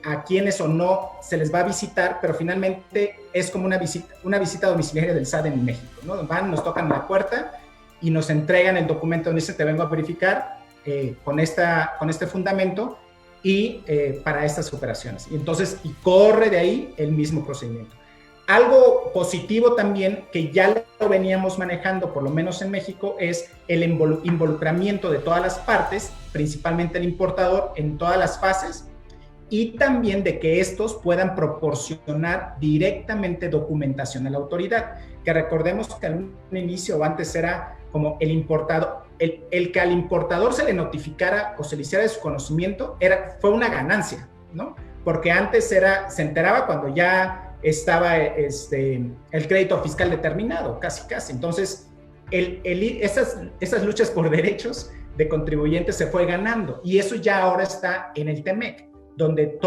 a quienes o no se les va a visitar, pero finalmente es como una visita domiciliaria del SAT en México, ¿no? Van, nos tocan la puerta y nos entregan el documento donde dice te vengo a verificar con este fundamento y para estas operaciones. Y entonces, corre de ahí el mismo procedimiento. Algo positivo también, que ya lo veníamos manejando, por lo menos en México, es el involucramiento de todas las partes, principalmente el importador, en todas las fases, y también de que estos puedan proporcionar directamente documentación a la autoridad. Que recordemos que al inicio, antes era como el importador, el que al importador se le notificara o se le hiciera de su conocimiento, fue una ganancia, ¿no? Porque antes se enteraba cuando ya estaba el crédito fiscal determinado, casi. Entonces, esas luchas por derechos de contribuyentes se fue ganando, y eso ya ahora está en el TEMEC, donde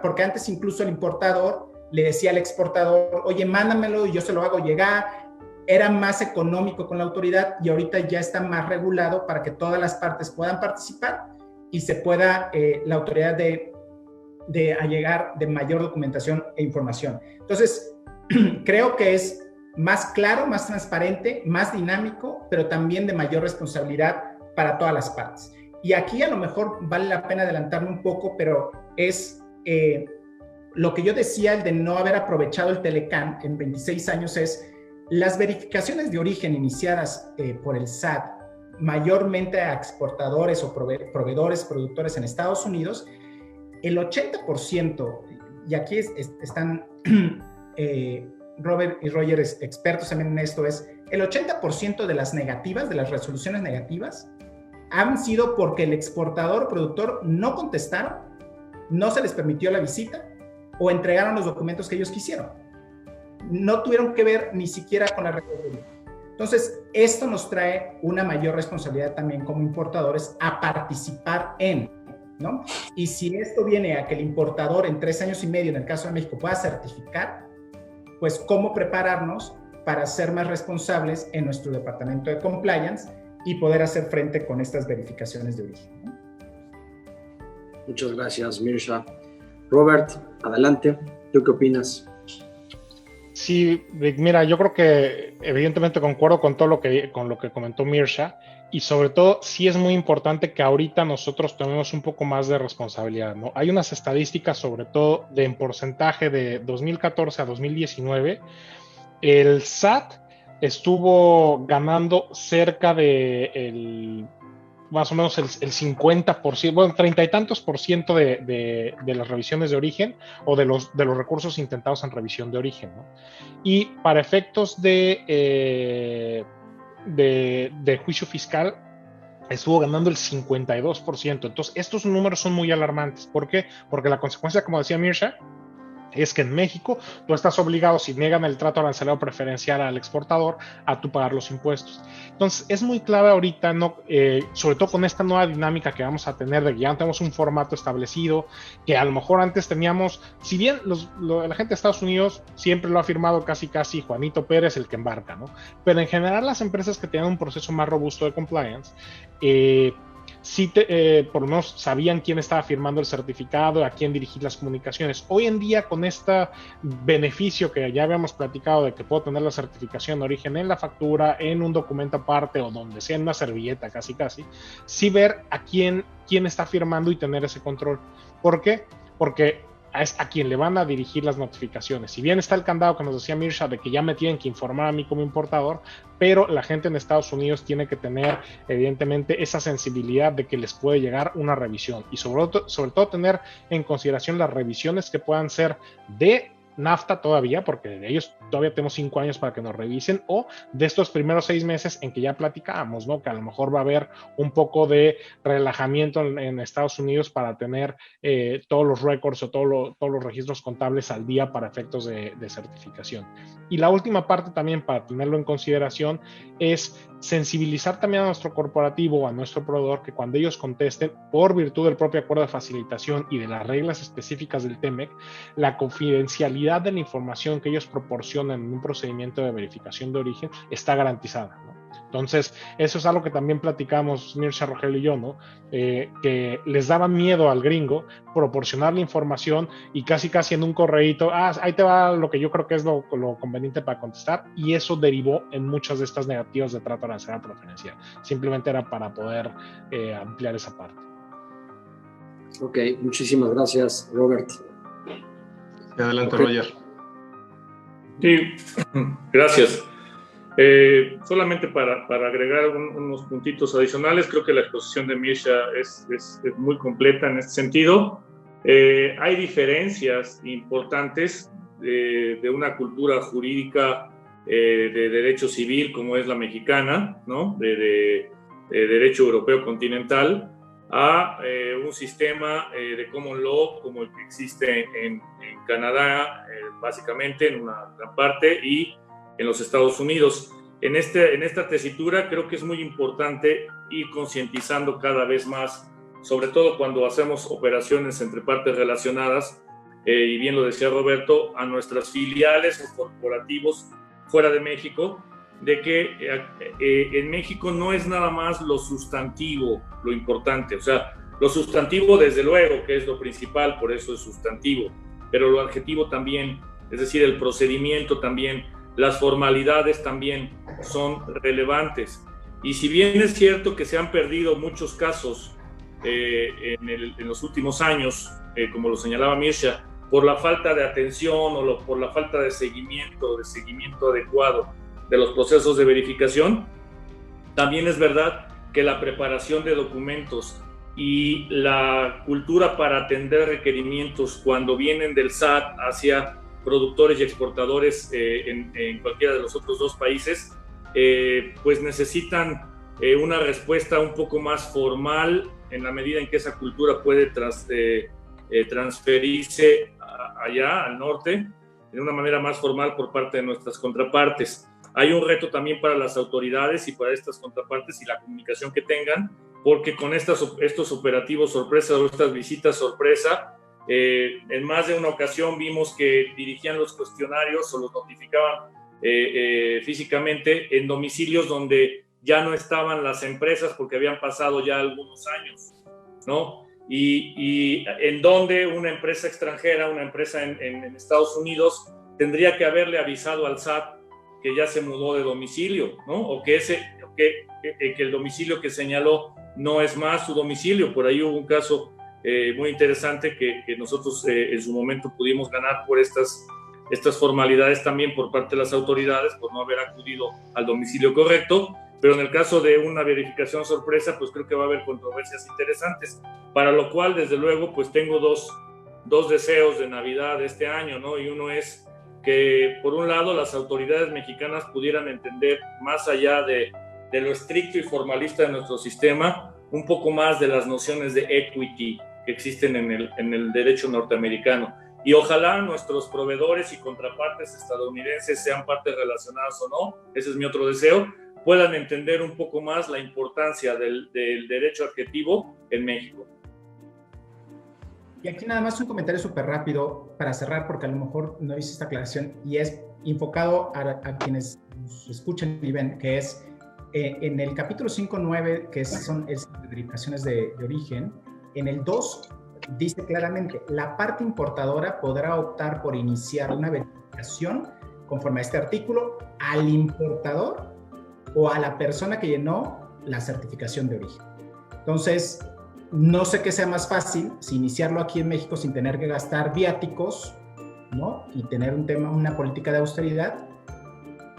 porque antes incluso el importador le decía al exportador, oye, mándamelo y yo se lo hago llegar. Era más económico con la autoridad, y ahorita ya está más regulado para que todas las partes puedan participar y se pueda la autoridad de allegar de mayor documentación e información. Entonces, creo que es más claro, más transparente, más dinámico, pero también de mayor responsabilidad para todas las partes. Y aquí a lo mejor vale la pena adelantarme un poco, pero es lo que yo decía, el de no haber aprovechado el Telecán en 26 años, es las verificaciones de origen iniciadas por el SAT, mayormente a exportadores o proveedores, productores en Estados Unidos. El 80%, y aquí están Robert y Roger expertos también en esto, es el 80% de las negativas, de las resoluciones negativas, han sido porque el exportador o productor no contestaron, no se les permitió la visita o entregaron los documentos que ellos quisieron. No tuvieron que ver ni siquiera con la recorrida. Entonces, esto nos trae una mayor responsabilidad también como importadores a participar ¿no? Y si esto viene a que el importador en 3 años y medio, en el caso de México, pueda certificar, pues cómo prepararnos para ser más responsables en nuestro departamento de compliance y poder hacer frente con estas verificaciones de origen, ¿no? Muchas gracias, Mirsha. Robert, adelante. ¿Tú qué opinas? Sí, mira, yo creo que evidentemente concuerdo con todo lo que comentó Mirsha, y sobre todo sí es muy importante que ahorita nosotros tomemos un poco más de responsabilidad, ¿no? Hay unas estadísticas, sobre todo en porcentaje de 2014 a 2019, el SAT estuvo ganando cerca de más o menos el 50%, bueno, 30 y tantos por ciento de las revisiones de origen o de los recursos intentados en revisión de origen, ¿no? Y para efectos de juicio fiscal estuvo ganando el 52%. Entonces, estos números son muy alarmantes. ¿Por qué? Porque la consecuencia, como decía Mirsha, es que en México tú estás obligado, si niegan el trato arancelario preferencial al exportador, a tú pagar los impuestos. Entonces, es muy clave ahorita, sobre todo con esta nueva dinámica que vamos a tener, de que ya tenemos un formato establecido, que a lo mejor antes teníamos, si bien la gente de Estados Unidos siempre lo ha firmado casi Juanito Pérez, el que embarca, ¿no? Pero en general las empresas que tenían un proceso más robusto de compliance, sí por lo menos sabían quién estaba firmando el certificado, a quién dirigir las comunicaciones. Hoy en día, con este beneficio que ya habíamos platicado de que puedo tener la certificación de origen en la factura, en un documento aparte o donde sea, en una servilleta casi, sí ver a quién está firmando y tener ese control. ¿Por qué? Porque es a quien le van a dirigir las notificaciones. Si bien está el candado que nos decía Mirsha de que ya me tienen que informar a mí como importador, pero la gente en Estados Unidos tiene que tener evidentemente esa sensibilidad de que les puede llegar una revisión, y sobre todo tener en consideración las revisiones que puedan ser de NAFTA todavía, porque de ellos todavía tenemos 5 años para que nos revisen, o de estos primeros 6 meses en que ya platicábamos, ¿no? Que a lo mejor va a haber un poco de relajamiento en Estados Unidos para tener todos los récords o todos los registros contables al día para efectos de certificación. Y la última parte también, para tenerlo en consideración, es sensibilizar también a nuestro corporativo, a nuestro proveedor, que cuando ellos contesten, por virtud del propio acuerdo de facilitación y de las reglas específicas del TEMEC, la confidencialidad de la información que ellos proporcionan en un procedimiento de verificación de origen está garantizada, ¿no? Entonces, eso es algo que también platicamos Mirsha, Rogelio y yo, ¿no? Que les daba miedo al gringo proporcionar la información y casi en un correíto, ahí te va lo que yo creo que es lo conveniente para contestar, y eso derivó en muchas de estas negativas de trato arancelario preferencial. Simplemente era para poder ampliar esa parte. Ok, muchísimas gracias, Robert. Adelante, Roger. Sí, gracias. Solamente para agregar unos puntitos adicionales, creo que la exposición de Mirsha es muy completa en este sentido. Hay diferencias importantes de una cultura jurídica de derecho civil como es la mexicana, ¿no? de derecho europeo continental, a un sistema de common law como el que existe en Canadá, básicamente en una gran parte, y en los Estados Unidos. En esta tesitura creo que es muy importante ir concientizando cada vez más, sobre todo cuando hacemos operaciones entre partes relacionadas, y bien lo decía Roberto, a nuestras filiales o corporativos fuera de México, de que en México no es nada más lo sustantivo lo importante, o sea, lo sustantivo desde luego que es lo principal, por eso es sustantivo, pero lo adjetivo también, es decir, el procedimiento también, las formalidades también son relevantes. Y si bien es cierto que se han perdido muchos casos en los últimos años, como lo señalaba Mirsha, por la falta de atención o por la falta de seguimiento adecuado de los procesos de verificación, también es verdad que la preparación de documentos y la cultura para atender requerimientos cuando vienen del SAT hacia productores y exportadores en cualquiera de los otros dos países, pues necesitan una respuesta un poco más formal en la medida en que esa cultura puede transferirse allá al norte de una manera más formal por parte de nuestras contrapartes. Hay un reto también para las autoridades y para estas contrapartes y la comunicación que tengan, porque con estos operativos sorpresa o estas visitas sorpresa, en más de una ocasión vimos que dirigían los cuestionarios o los notificaban físicamente en domicilios donde ya no estaban las empresas porque habían pasado ya algunos años, ¿no? Y en donde una empresa extranjera, una empresa en Estados Unidos, tendría que haberle avisado al SAT que ya se mudó de domicilio, ¿no? O que el domicilio que señaló no es más su domicilio. Por ahí hubo un caso muy interesante que nosotros en su momento pudimos ganar por estas formalidades también por parte de las autoridades, por no haber acudido al domicilio correcto. Pero en el caso de una verificación sorpresa, pues creo que va a haber controversias interesantes, para lo cual, desde luego, pues tengo dos deseos de Navidad este año, ¿no? Y uno es que, por un lado, las autoridades mexicanas pudieran entender, más allá de lo estricto y formalista de nuestro sistema, un poco más de las nociones de equity que existen en el derecho norteamericano. Y ojalá nuestros proveedores y contrapartes estadounidenses, sean partes relacionadas o no, ese es mi otro deseo, puedan entender un poco más la importancia del derecho adjetivo en México. Y aquí nada más un comentario súper rápido para cerrar, porque a lo mejor no hice esta aclaración y es enfocado a quienes nos escuchan y ven, que es en el capítulo 5.9, que son verificaciones de origen, en el 2 dice claramente, la parte importadora podrá optar por iniciar una verificación conforme a este artículo al importador o a la persona que llenó la certificación de origen. Entonces, no sé qué sea más fácil, si iniciarlo aquí en México sin tener que gastar viáticos, ¿no? Y tener una política de austeridad,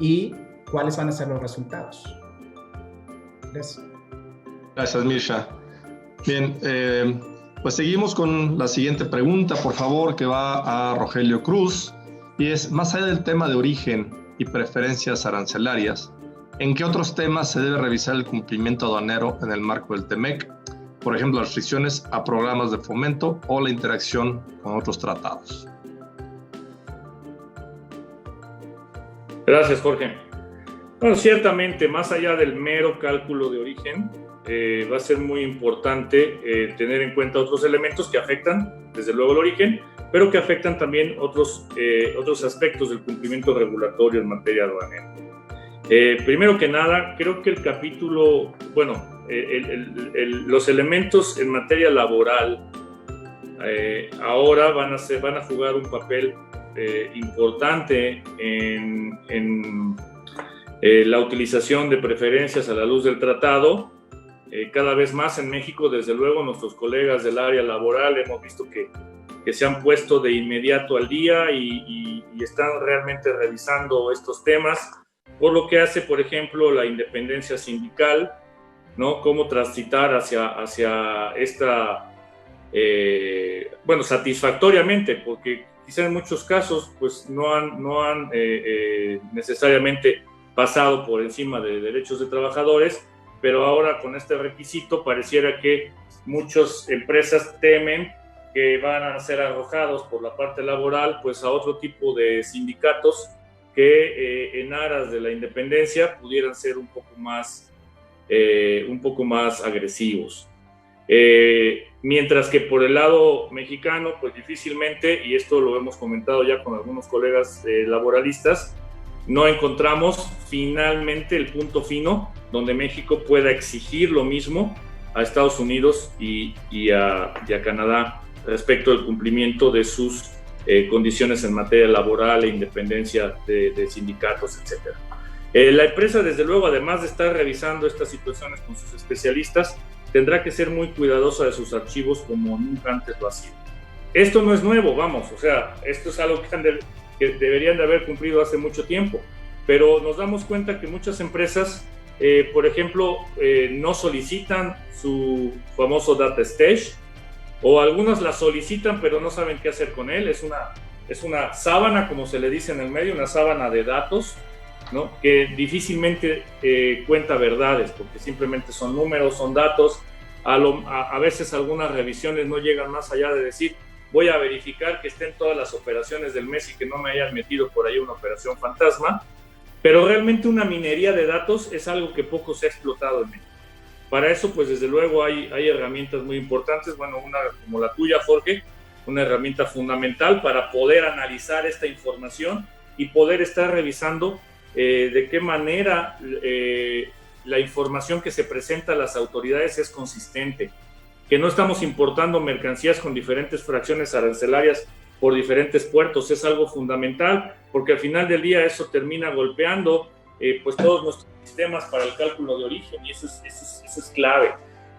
y cuáles van a ser los resultados. Gracias. Gracias, Mirsha. Bien, pues seguimos con la siguiente pregunta, por favor, que va a Rogelio Cruz. y es, más allá del tema de origen y preferencias arancelarias, ¿en qué otros temas se debe revisar el cumplimiento aduanero en el marco del TEMEC? Por ejemplo, las restricciones a programas de fomento o la interacción con otros tratados. Gracias, Jorge. Bueno, ciertamente, más allá del mero cálculo de origen, va a ser muy importante tener en cuenta otros elementos que afectan, desde luego, el origen, pero que afectan también otros aspectos del cumplimiento regulatorio en materia aduanera. Primero que nada, creo que el capítulo, bueno, los elementos en materia laboral ahora van a jugar un papel importante en la utilización de preferencias a la luz del tratado. Cada vez más en México, desde luego, nuestros colegas del área laboral hemos visto que se han puesto de inmediato al día y están realmente revisando estos temas, por lo que hace, por ejemplo, la independencia sindical, ¿no? Cómo transitar hacia esta, bueno, satisfactoriamente, porque quizá en muchos casos pues no han necesariamente pasado por encima de derechos de trabajadores, pero ahora con este requisito pareciera que muchas empresas temen que van a ser arrojados por la parte laboral pues a otro tipo de sindicatos que en aras de la independencia pudieran ser un poco más agresivos. Mientras que por el lado mexicano, pues difícilmente, y esto lo hemos comentado ya con algunos colegas laboralistas, no encontramos finalmente el punto fino donde México pueda exigir lo mismo a Estados Unidos y a Canadá respecto al cumplimiento de sus condiciones en materia laboral e independencia de sindicatos, etc. La empresa, desde luego, además de estar revisando estas situaciones con sus especialistas, tendrá que ser muy cuidadosa de sus archivos como nunca antes lo ha sido. Esto no es nuevo, vamos, o sea, esto es algo que deberían de haber cumplido hace mucho tiempo, pero nos damos cuenta que muchas empresas, por ejemplo, no solicitan su famoso data stage, o algunas la solicitan pero no saben qué hacer con él. Es una sábana, como se le dice en el medio, una sábana de datos, ¿no? Que difícilmente cuenta verdades, porque simplemente son números, son datos. A veces algunas revisiones no llegan más allá de decir, voy a verificar que estén todas las operaciones del mes y que no me hayan metido por ahí una operación fantasma, pero realmente una minería de datos es algo que poco se ha explotado en México. Para eso, pues desde luego hay herramientas muy importantes, bueno, una como la tuya, Jorge, una herramienta fundamental para poder analizar esta información y poder estar revisando de qué manera la información que se presenta a las autoridades es consistente, que no estamos importando mercancías con diferentes fracciones arancelarias por diferentes puertos. Es algo fundamental, porque al final del día eso termina golpeando pues todos nuestros sistemas para el cálculo de origen, y eso es clave,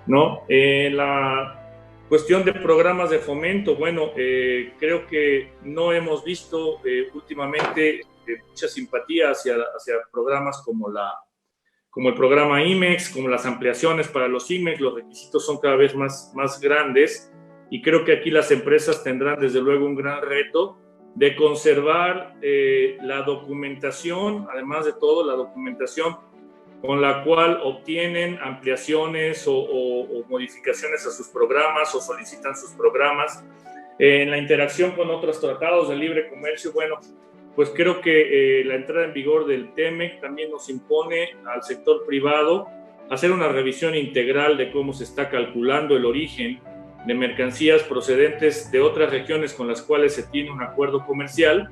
¿no? La cuestión de programas de fomento, bueno, creo que no hemos visto últimamente mucha simpatía hacia programas como el programa IMEX, como las ampliaciones para los IMEX. Los requisitos son cada vez más grandes, y creo que aquí las empresas tendrán desde luego un gran reto de conservar la documentación, además de todo, la documentación con la cual obtienen ampliaciones o modificaciones a sus programas o solicitan sus programas. En la interacción con otros tratados de libre comercio, bueno, pues creo que la entrada en vigor del TEMEC también nos impone al sector privado hacer una revisión integral de cómo se está calculando el origen de mercancías procedentes de otras regiones con las cuales se tiene un acuerdo comercial,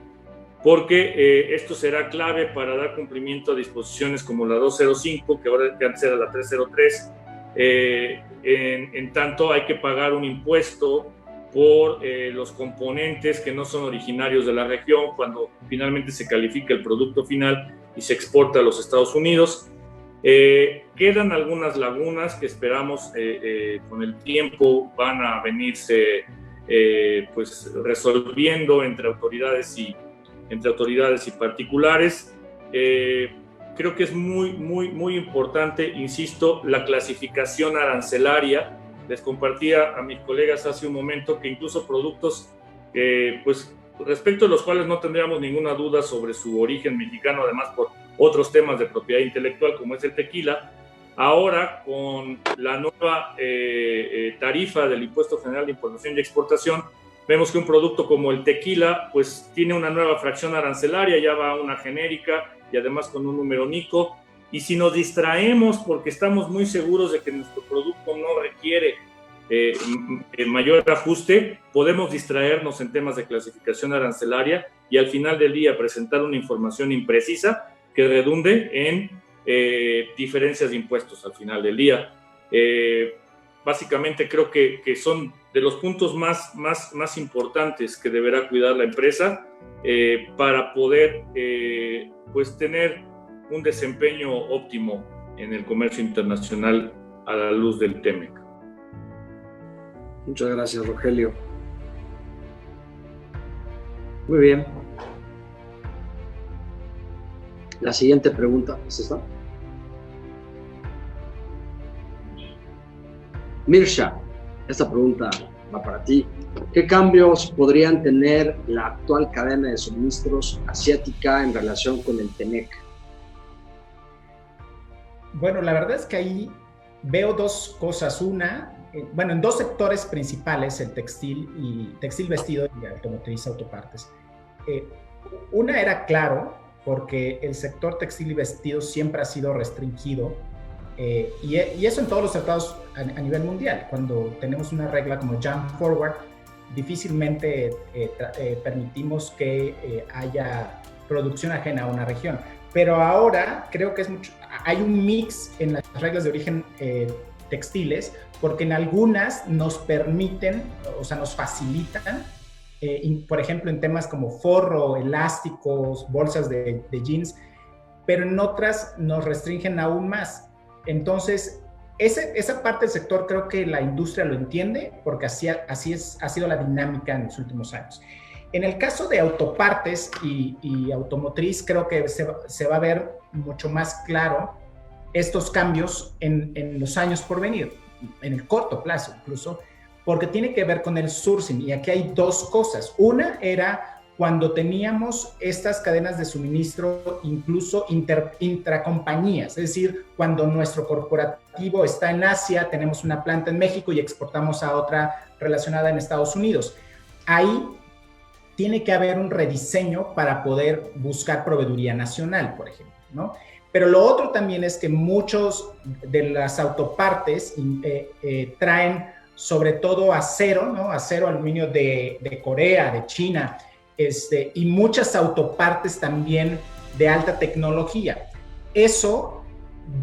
porque esto será clave para dar cumplimiento a disposiciones como la 205, que ahora antes era la 303. En tanto, hay que pagar un impuesto por los componentes que no son originarios de la región cuando finalmente se califica el producto final y se exporta a los Estados Unidos. Quedan algunas lagunas que esperamos con el tiempo van a venirse pues resolviendo entre autoridades y particulares. Creo que es muy importante, insisto, la clasificación arancelaria. Les compartía a mis colegas hace un momento que incluso productos pues respecto a los cuales no tendríamos ninguna duda sobre su origen mexicano, además por otros temas de propiedad intelectual como es el tequila. Ahora, con la nueva tarifa del Impuesto General de Importación y Exportación, vemos que un producto como el tequila pues tiene una nueva fracción arancelaria, ya va a una genérica y además con un número NICO. Y si nos distraemos porque estamos muy seguros de que nuestro producto no requiere mayor ajuste, podemos distraernos en temas de clasificación arancelaria y al final del día presentar una información imprecisa que redunde en diferencias de impuestos al final del día. Básicamente creo que son de los puntos más importantes que deberá cuidar la empresa para poder pues tener un desempeño óptimo en el comercio internacional a la luz del TEMEC. Muchas gracias, Rogelio. Muy bien. La siguiente pregunta, ¿es esta? Mirsha, esta pregunta va para ti. ¿Qué cambios podrían tener la actual cadena de suministros asiática en relación con el TEMEC? Bueno, la verdad es que ahí veo dos cosas. Una, en dos sectores principales, el textil vestido y automotriz, autopartes. Una era claro, porque el sector textil y vestido siempre ha sido restringido, y eso en todos los tratados a nivel mundial. Cuando tenemos una regla como Jump Forward, difícilmente permitimos que haya producción ajena a una región. Pero ahora creo que hay un mix en las reglas de origen textiles, porque en algunas nos permiten, o sea, nos facilitan, por ejemplo, en temas como forro, elásticos, bolsas de jeans, pero en otras nos restringen aún más. Entonces, esa parte del sector creo que la industria lo entiende, porque así ha sido la dinámica en los últimos años. En el caso de autopartes y automotriz, creo que se va a ver mucho más claro estos cambios en los años por venir, en el corto plazo incluso, porque tiene que ver con el sourcing. Y aquí hay dos cosas. Una era cuando teníamos estas cadenas de suministro incluso intracompañías, es decir, cuando nuestro corporativo está en Asia, tenemos una planta en México y exportamos a otra relacionada en Estados Unidos. Ahí tiene que haber un rediseño para poder buscar proveeduría nacional, por ejemplo, ¿no? Pero lo otro también es que muchos de las autopartes traen sobre todo acero, ¿no? Acero, aluminio de Corea, de China, y muchas autopartes también de alta tecnología. Eso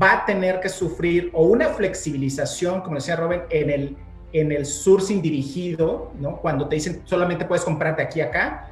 va a tener que sufrir o una flexibilización, como decía Robert, en el sourcing dirigido, ¿no? Cuando te dicen solamente puedes comprarte aquí y acá,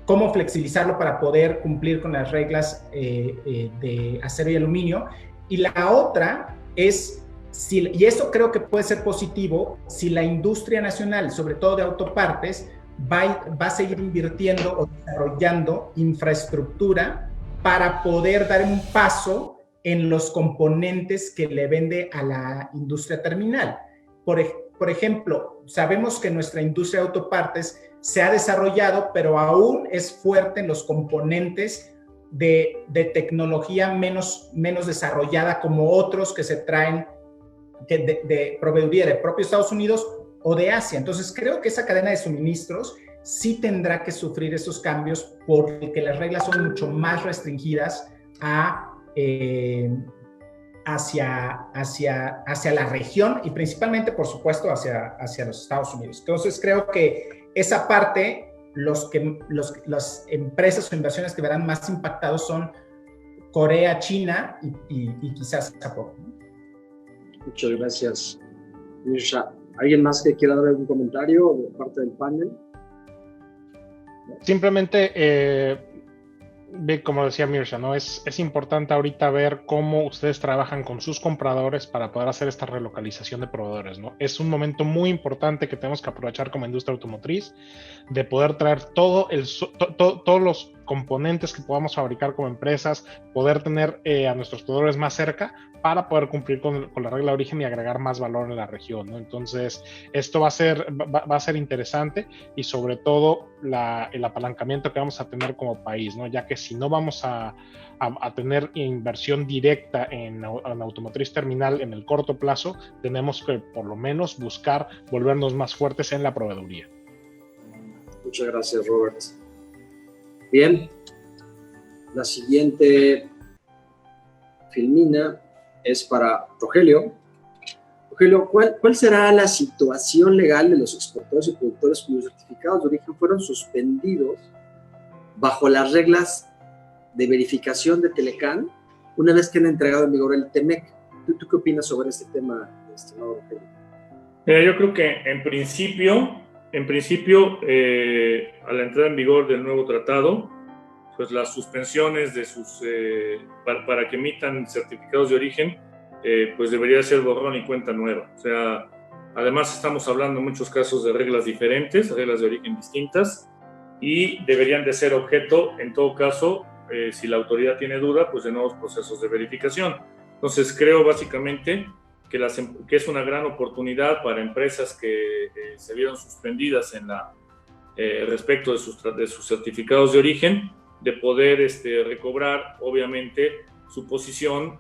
cómo flexibilizarlo para poder cumplir con las reglas de acero y aluminio. Y la otra es, y eso creo que puede ser positivo, si la industria nacional, sobre todo de autopartes, va a seguir invirtiendo o desarrollando infraestructura para poder dar un paso en los componentes que le vende a la industria terminal. Por ejemplo, sabemos que nuestra industria de autopartes se ha desarrollado, pero aún es fuerte en los componentes de tecnología menos desarrollada, como otros que se traen de proveeduría de propio Estados Unidos o de Asia. Entonces, creo que esa cadena de suministros sí tendrá que sufrir esos cambios, porque las reglas son mucho más restringidas hacia la región y principalmente, por supuesto, hacia los Estados Unidos. Entonces, creo que esa parte, las empresas o inversiones que verán más impactados son Corea, China y quizás Japón, ¿no? Muchas gracias, Mirsha. ¿Alguien más que quiera dar algún comentario de parte del panel? Simplemente, como decía Mirsha, ¿no? Es importante ahorita ver cómo ustedes trabajan con sus compradores para poder hacer esta relocalización de proveedores, ¿no? Es un momento muy importante que tenemos que aprovechar como industria automotriz, de poder traer todos los componentes que podamos fabricar como empresas, poder tener a nuestros proveedores más cerca para poder cumplir con la regla de origen y agregar más valor en la región, ¿no? Entonces, esto va a ser interesante y sobre todo el apalancamiento que vamos a tener como país, ¿no? Ya que si no vamos a tener inversión directa en automotriz terminal en el corto plazo, tenemos que por lo menos buscar volvernos más fuertes en la proveeduría. Muchas gracias, Robert. Bien, la siguiente filmina es para Rogelio. Rogelio, ¿cuál será la situación legal de los exportadores y productores cuyos certificados de origen fueron suspendidos bajo las reglas de verificación de Telecán una vez que han entregado en vigor el TEMEC? ¿Tú qué opinas sobre este tema, estimado Rogelio? Mira, yo creo que en principio, a la entrada en vigor del nuevo tratado, pues las suspensiones de sus para que emitan certificados de origen, pues debería ser borrón y cuenta nueva. O sea, además estamos hablando en muchos casos de reglas diferentes, reglas de origen distintas, y deberían de ser objeto, en todo caso, si la autoridad tiene duda, pues de nuevos procesos de verificación. Entonces creo básicamente que es una gran oportunidad para empresas que se vieron suspendidas respecto de sus certificados de origen, de poder recobrar, obviamente, su posición,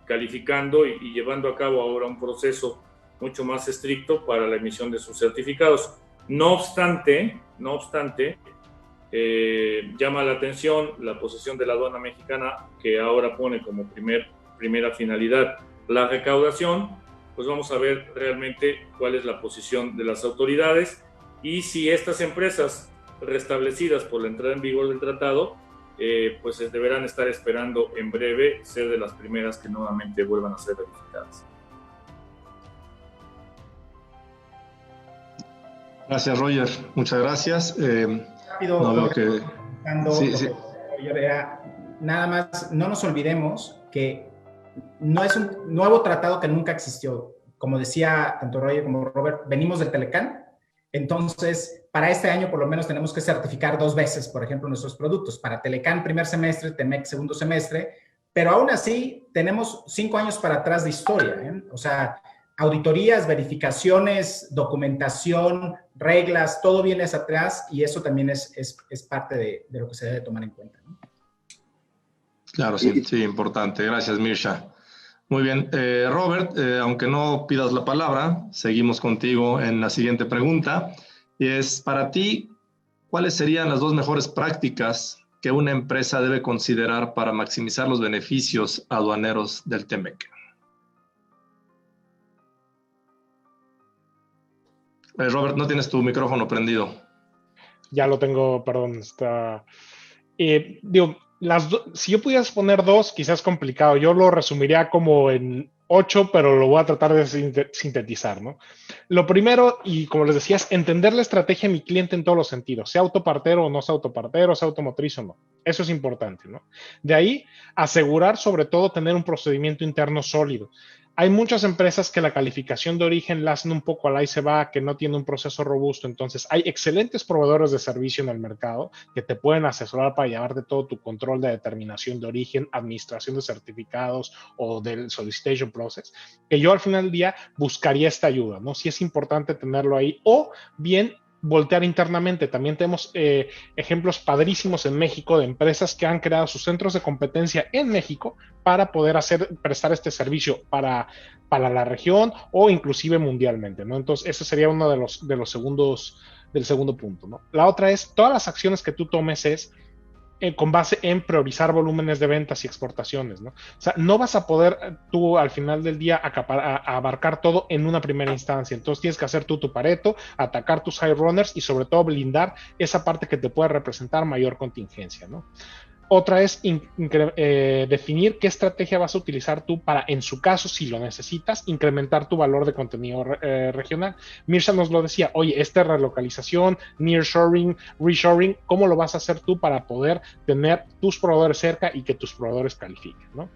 calificando y llevando a cabo ahora un proceso mucho más estricto para la emisión de sus certificados. No obstante, llama la atención la posición de la aduana mexicana, que ahora pone como primera finalidad la recaudación. Pues vamos a ver realmente cuál es la posición de las autoridades y si estas empresas restablecidas por la entrada en vigor del tratado, pues deberán estar esperando en breve ser de las primeras que nuevamente vuelvan a ser verificadas. Gracias, Roger. Muchas gracias. Rápido, no veo que... Sí. Nada más, no nos olvidemos que no es un nuevo tratado que nunca existió. Como decía tanto Roger como Robert, venimos del Telecán. Entonces, para este año por lo menos tenemos que certificar 2 veces, por ejemplo, nuestros productos. Para Telecán, primer semestre, TEMEC, segundo semestre. Pero aún así, tenemos 5 años para atrás de historia, ¿eh? O sea, auditorías, verificaciones, documentación, reglas, todo viene hacia atrás y eso también es parte de lo que se debe tomar en cuenta, ¿no? Claro, sí, importante. Gracias, Mirsha. Muy bien. Robert, aunque no pidas la palabra, seguimos contigo en la siguiente pregunta. Y es, para ti, ¿cuáles serían las 2 mejores prácticas que una empresa debe considerar para maximizar los beneficios aduaneros del TEMEC? Robert, no tienes tu micrófono prendido. Ya lo tengo, perdón. Si yo pudiera poner 2, quizás es complicado. Yo lo resumiría como en 8, pero lo voy a tratar de sintetizar, ¿no? Lo primero, y como les decía, es entender la estrategia de mi cliente en todos los sentidos, sea autopartero o no sea autopartero, sea automotriz o no. Eso es importante, ¿no? De ahí, asegurar sobre todo tener un procedimiento interno sólido. Hay muchas empresas que la calificación de origen la hacen un poco al ahí se va, que no tiene un proceso robusto. Entonces, hay excelentes proveedores de servicio en el mercado que te pueden asesorar para llevarte todo tu control de determinación de origen, administración de certificados o del solicitation process, que yo al final del día buscaría esta ayuda, ¿no? Sí es importante tenerlo ahí, o bien voltear internamente. También tenemos ejemplos padrísimos en México de empresas que han creado sus centros de competencia en México para poder prestar este servicio para la región o inclusive mundialmente, ¿no? Entonces, ese sería uno del segundo punto, ¿no? La otra es, todas las acciones que tú tomes es con base en priorizar volúmenes de ventas y exportaciones, ¿no? O sea, no vas a poder tú al final del día abarcar todo en una primera instancia. Entonces tienes que hacer tú tu Pareto, atacar tus high runners y sobre todo blindar esa parte que te puede representar mayor contingencia, ¿no? Otra es definir qué estrategia vas a utilizar tú para, en su caso, si lo necesitas, incrementar tu valor de contenido regional. Mirsha nos lo decía, oye, esta relocalización, nearshoring, reshoring, ¿cómo lo vas a hacer tú para poder tener tus proveedores cerca y que tus proveedores califiquen, ¿no?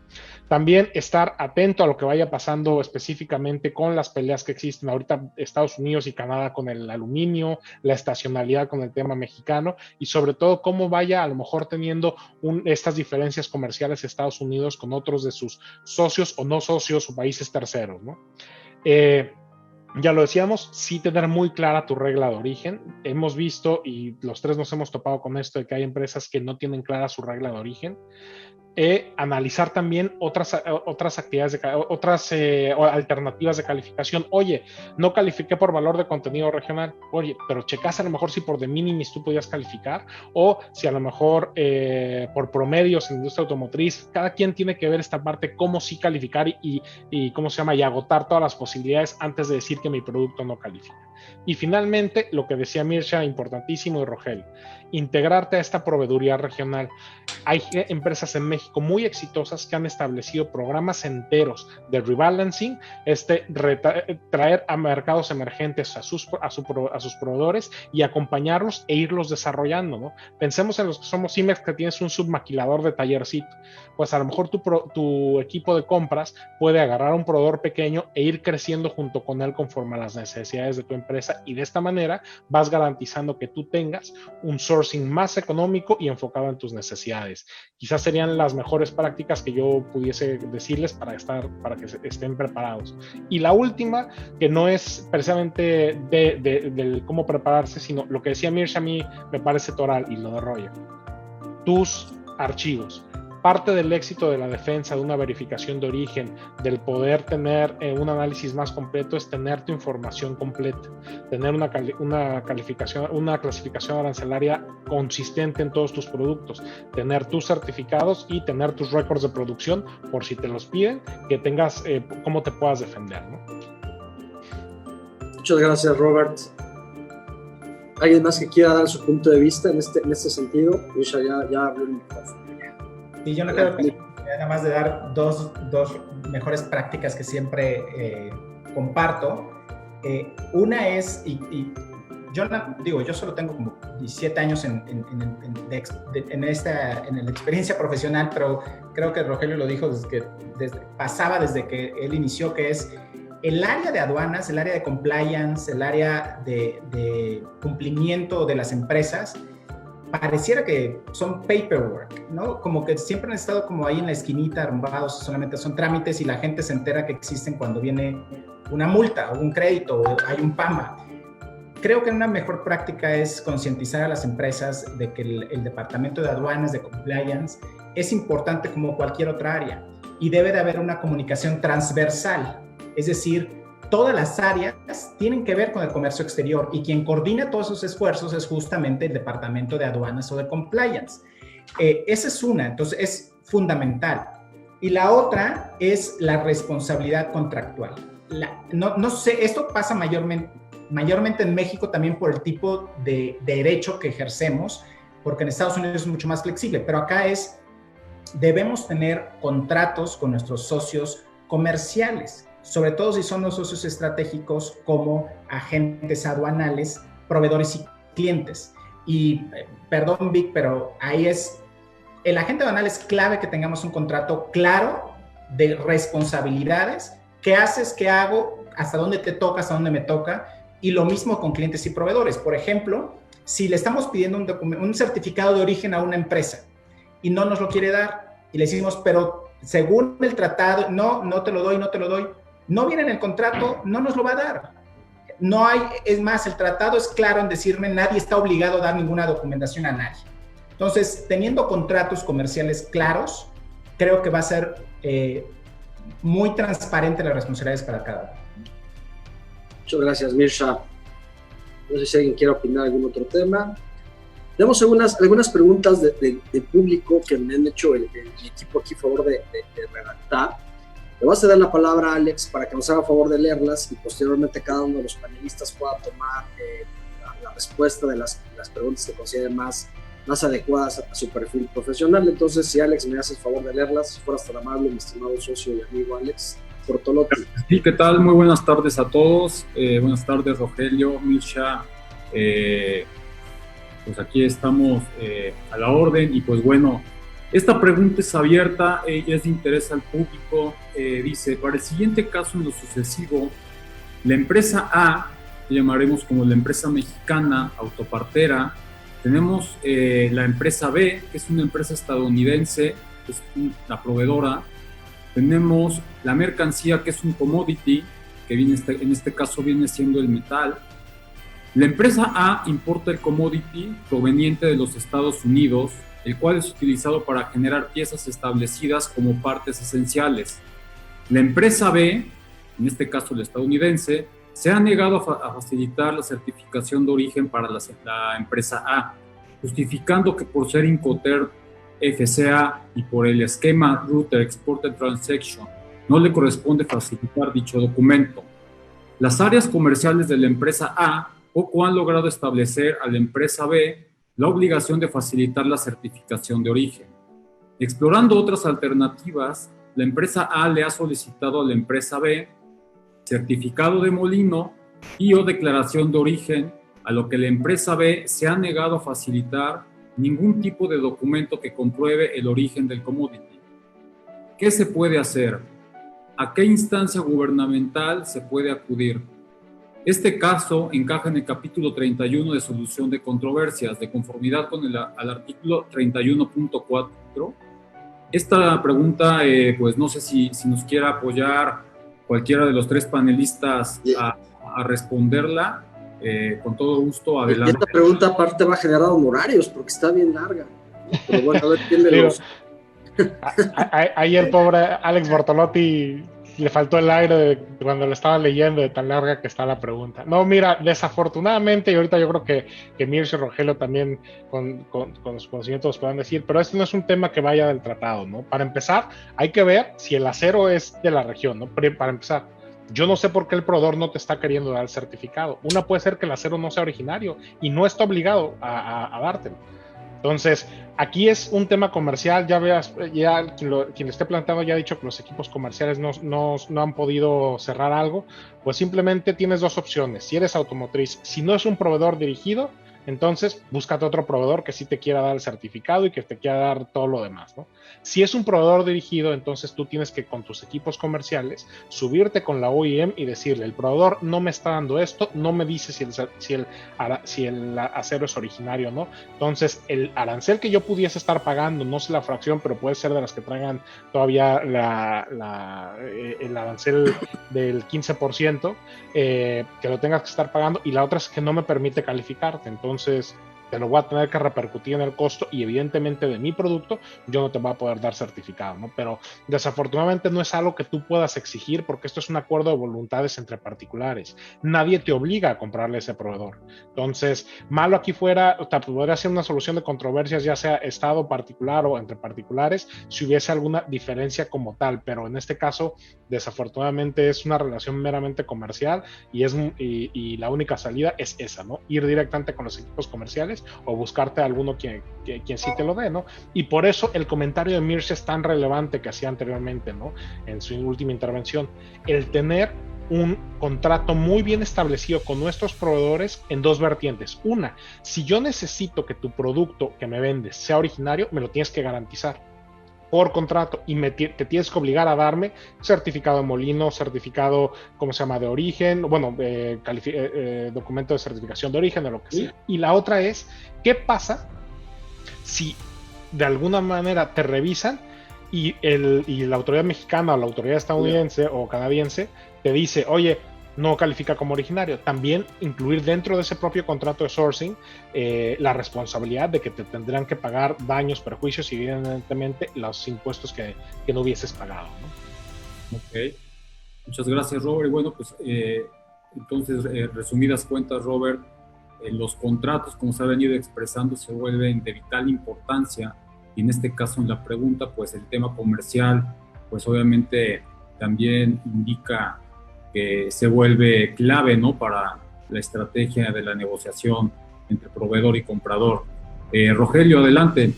También estar atento a lo que vaya pasando específicamente con las peleas que existen ahorita Estados Unidos y Canadá con el aluminio, la estacionalidad con el tema mexicano y sobre todo cómo vaya a lo mejor teniendo estas diferencias comerciales Estados Unidos con otros de sus socios o no socios o países terceros, ¿no? Ya lo decíamos, sí tener muy clara tu regla de origen. Hemos visto, y los tres nos hemos topado con esto, de que hay empresas que no tienen clara su regla de origen. Analizar también otras actividades, otras alternativas de calificación. Oye, no califiqué por valor de contenido regional. Oye, pero checas a lo mejor si por de minimis tú podías calificar o si a lo mejor por promedios en la industria automotriz. Cada quien tiene que ver esta parte, cómo sí calificar y cómo se llama, y agotar todas las posibilidades antes de decir que mi producto no califica. Y finalmente, lo que decía Mirsha, importantísimo, y Rogelio, integrarte a esta proveeduría regional. Hay empresas en México muy exitosas que han establecido programas enteros de rebalancing, traer a mercados emergentes a sus proveedores y acompañarlos e irlos desarrollando, ¿no? Pensemos en los que somos CIMEX, que tienes un submaquilador de tallercito. Pues a lo mejor tu equipo de compras puede agarrar a un proveedor pequeño e ir creciendo junto con él conforme a las necesidades de tu empresa, y de esta manera vas garantizando que tú tengas un sourcing más económico y enfocado en tus necesidades. Quizás serían las mejores prácticas que yo pudiese decirles para que estén preparados. Y la última, que no es precisamente de cómo prepararse, sino lo que decía Mirsha, a mí me parece toral, y lo de Roger. Tus archivos. Parte del éxito de la defensa de una verificación de origen, del poder tener un análisis más completo, es tener tu información completa, tener una clasificación arancelaria consistente en todos tus productos, tener tus certificados y tener tus récords de producción por si te los piden, que tengas cómo te puedas defender, ¿no? Muchas gracias, Robert. ¿Alguien más que quiera dar su punto de vista en este sentido? Misha ya abrió el micrófono. Y yo no creo que nada más de dar dos mejores prácticas que siempre comparto. Una es, yo solo tengo como 17 años en la experiencia profesional, pero creo que Rogelio lo dijo desde que él inició, que es el área de aduanas, el área de compliance, el área de cumplimiento de las empresas. Pareciera que son paperwork, ¿no? Como que siempre han estado como ahí en la esquinita, arrumbados, solamente son trámites y la gente se entera que existen cuando viene una multa o un crédito o hay un PAMA. Creo que una mejor práctica es concientizar a las empresas de que el departamento de aduanas, de compliance, es importante como cualquier otra área y debe de haber una comunicación transversal, es decir, todas las áreas tienen que ver con el comercio exterior y quien coordina todos esos esfuerzos es justamente el departamento de aduanas o de compliance. Esa es una, entonces es fundamental. Y la otra es la responsabilidad contractual. No sé, esto pasa mayormente en México también por el tipo de derecho que ejercemos, porque en Estados Unidos es mucho más flexible, pero acá debemos tener contratos con nuestros socios comerciales, sobre todo si son los socios estratégicos como agentes aduanales, proveedores y clientes. Y perdón, Vic, pero ahí el agente aduanal es clave que tengamos un contrato claro de responsabilidades, qué haces, qué hago, hasta dónde te toca, hasta dónde me toca, y lo mismo con clientes y proveedores. Por ejemplo, si le estamos pidiendo un certificado de origen a una empresa y no nos lo quiere dar, y le decimos, pero según el tratado, no te lo doy, no viene en el contrato, no nos lo va a dar. No hay, es más, el tratado es claro en decirme, nadie está obligado a dar ninguna documentación a nadie. Entonces, teniendo contratos comerciales claros, creo que va a ser muy transparente las responsabilidades para cada uno. Muchas gracias, Mirsha. No sé si alguien quiere opinar algún otro tema. Tenemos algunas preguntas de público que me han hecho el equipo aquí a favor de redactar. Le voy a ceder la palabra a Alex para que nos haga favor de leerlas y posteriormente cada uno de los panelistas pueda tomar la respuesta de las preguntas que considere más más adecuadas a su perfil profesional. Entonces, si Alex me haces el favor de leerlas, si fueras tan amable, mi estimado socio y amigo Alex Bortolotti. Sí, ¿qué tal? Muy buenas tardes a todos. Buenas tardes, Rogelio, Mirsha. Pues aquí estamos a la orden y pues bueno, esta pregunta es abierta y es de interés al público. Dice, para el siguiente caso en lo sucesivo, la empresa A, que llamaremos como la empresa mexicana autopartera, tenemos la empresa B, que es una empresa estadounidense, que es la proveedora, tenemos la mercancía, que es un commodity, que viene en este caso viene siendo el metal. La empresa A importa el commodity proveniente de los Estados Unidos, el cual es utilizado para generar piezas establecidas como partes esenciales. La empresa B, en este caso la estadounidense, se ha negado a facilitar la certificación de origen para la empresa A, justificando que por ser Incoterm FCA y por el esquema Router Exporter Transaction no le corresponde facilitar dicho documento. Las áreas comerciales de la empresa A poco han logrado establecer a la empresa B la obligación de facilitar la certificación de origen. Explorando otras alternativas, la empresa A le ha solicitado a la empresa B certificado de molino y o declaración de origen, a lo que la empresa B se ha negado a facilitar ningún tipo de documento que compruebe el origen del commodity. ¿Qué se puede hacer? ¿A qué instancia gubernamental se puede acudir? Este caso encaja en el capítulo 31 de solución de controversias, de conformidad con al artículo 31.4. Esta pregunta, pues no sé si nos quiera apoyar cualquiera de los tres panelistas a responderla. Con todo gusto, adelante. Esta pregunta aparte va a generar honorarios porque está bien larga. Pero bueno, a ver quién de los... Ayer pobre Alex Bortolotti le faltó el aire cuando lo estaba leyendo de tan larga que está la pregunta. No, mira, desafortunadamente, y ahorita yo creo que Mirsha y Rogelio también con sus conocimientos puedan decir, pero este no es un tema que vaya del tratado, ¿no? Para empezar, hay que ver si el acero es de la región, ¿no? Para empezar, yo no sé por qué el proveedor no te está queriendo dar el certificado. Una puede ser que el acero no sea originario y no está obligado a dártelo. Entonces, aquí es un tema comercial, ya quien lo esté planteando ya ha dicho que los equipos comerciales no han podido cerrar algo, pues simplemente tienes dos opciones. Si eres automotriz, si no es un proveedor dirigido, entonces búscate otro proveedor que sí te quiera dar el certificado y que te quiera dar todo lo demás, ¿no? Si es un proveedor dirigido, entonces tú tienes que con tus equipos comerciales subirte con la OEM y decirle, el proveedor no me está dando esto, no me dice si el acero es originario o no. Entonces el arancel que yo pudiese estar pagando, no sé la fracción, pero puede ser de las que traigan todavía el arancel del 15%, que lo tengas que estar pagando, y la otra es que no me permite calificarte. Entonces te lo voy a tener que repercutir en el costo y evidentemente de mi producto yo no te voy a poder dar certificado, ¿no? Pero desafortunadamente no es algo que tú puedas exigir porque esto es un acuerdo de voluntades entre particulares. Nadie te obliga a comprarle a ese proveedor. Entonces, malo aquí fuera, o sea, podría ser una solución de controversias, ya sea Estado particular o entre particulares, si hubiese alguna diferencia como tal, pero en este caso, desafortunadamente es una relación meramente comercial y la única salida es esa, ¿no? Ir directamente con los equipos comerciales o buscarte a alguno quien sí te lo dé, ¿no? Y por eso el comentario de Mirsha es tan relevante que hacía anteriormente, ¿no? En su última intervención, el tener un contrato muy bien establecido con nuestros proveedores en dos vertientes. Una, si yo necesito que tu producto que me vendes sea originario, me lo tienes que garantizar por contrato y te tienes que obligar a darme certificado de molino, certificado, ¿cómo se llama?, de origen, bueno, documento de certificación de origen, de lo que sea. Y la otra es, ¿qué pasa si de alguna manera te revisan y la autoridad mexicana o la autoridad estadounidense o canadiense te dice, oye, no califica como originario? También incluir dentro de ese propio contrato de sourcing la responsabilidad de que te tendrán que pagar daños, perjuicios y evidentemente los impuestos que no hubieses pagado, ¿no? Ok, muchas gracias, Robert. Y bueno, pues entonces, resumidas cuentas, Robert, los contratos, como se ha venido expresando, se vuelven de vital importancia, y en este caso en la pregunta, pues el tema comercial, pues obviamente también indica que se vuelve clave, ¿no?, para la estrategia de la negociación entre proveedor y comprador. Rogelio, adelante.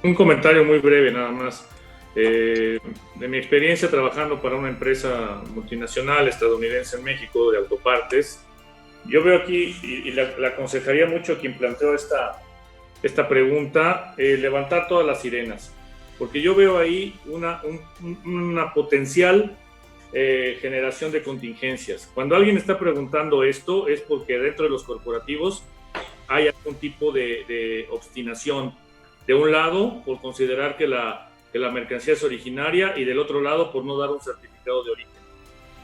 Un comentario muy breve nada más. De mi experiencia trabajando para una empresa multinacional estadounidense en México de autopartes, yo veo aquí, y le aconsejaría mucho a quien planteó esta pregunta, levantar todas las sirenas, porque yo veo ahí una potencial generación de contingencias. Cuando alguien está preguntando esto es porque dentro de los corporativos hay algún tipo de obstinación. De un lado, por considerar que la mercancía es originaria, y del otro lado, por no dar un certificado de origen.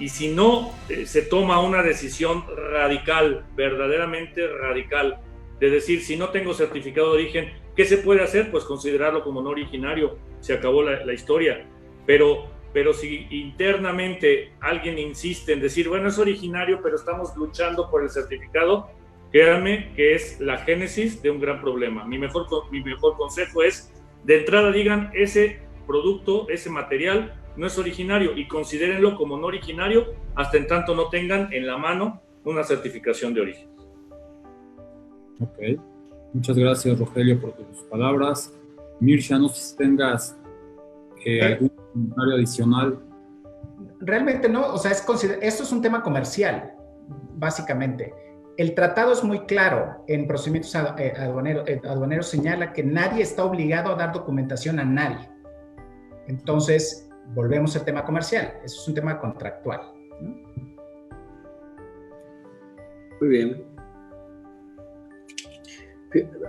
Y si no se toma una decisión radical, verdaderamente radical, de decir, si no tengo certificado de origen, ¿qué se puede hacer? Pues considerarlo como no originario, se acabó la historia. Pero si internamente alguien insiste en decir, bueno, es originario, pero estamos luchando por el certificado, créanme que es la génesis de un gran problema. Mi mejor consejo es, de entrada digan, ese producto, ese material no es originario, y considérenlo como no originario hasta en tanto no tengan en la mano una certificación de origen. Ok, muchas gracias, Rogelio, por tus palabras. Mirsha, no sé si tengas algún comentario adicional. Realmente no, o sea, esto es un tema comercial, básicamente. El tratado es muy claro en procedimientos aduaneros, señala que nadie está obligado a dar documentación a nadie. Entonces, volvemos al tema comercial, eso es un tema contractual, ¿no? Muy bien.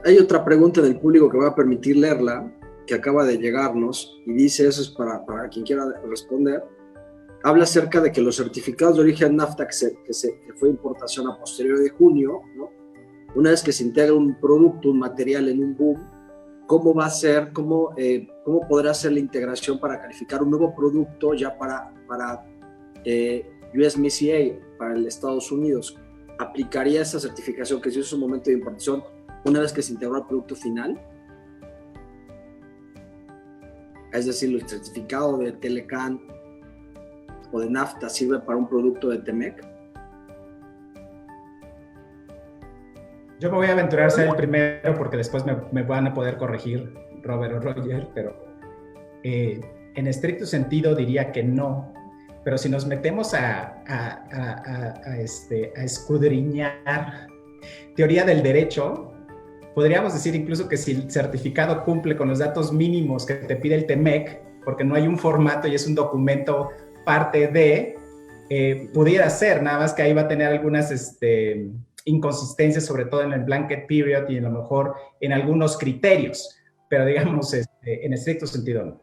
Hay otra pregunta del público que voy a permitir leerla, que acaba de llegarnos, y dice, eso es para quien quiera responder. Habla acerca de que los certificados de origen NAFTA que fue importación a posteriori de junio, ¿no? Una vez que se integra un producto, un material en un boom, ¿cómo va a ser, cómo podrá ser la integración para calificar un nuevo producto ya para USMCA, para el Estados Unidos? ¿Aplicaría esa certificación que se hizo en un momento de importación una vez que se integró el producto final? Es decir, el certificado de Telecan o de NAFTA sirve para un producto de TEMEC. Yo me voy a aventurar a ser el primero porque después me van a poder corregir Robert o Roger, pero en estricto sentido diría que no. Pero si nos metemos a escudriñar teoría del derecho, podríamos decir incluso que si el certificado cumple con los datos mínimos que te pide el TEMEC, porque no hay un formato y es un documento parte de, pudiera ser, nada más que ahí va a tener algunas inconsistencias, sobre todo en el blanket period y a lo mejor en algunos criterios, pero digamos, en estricto sentido no.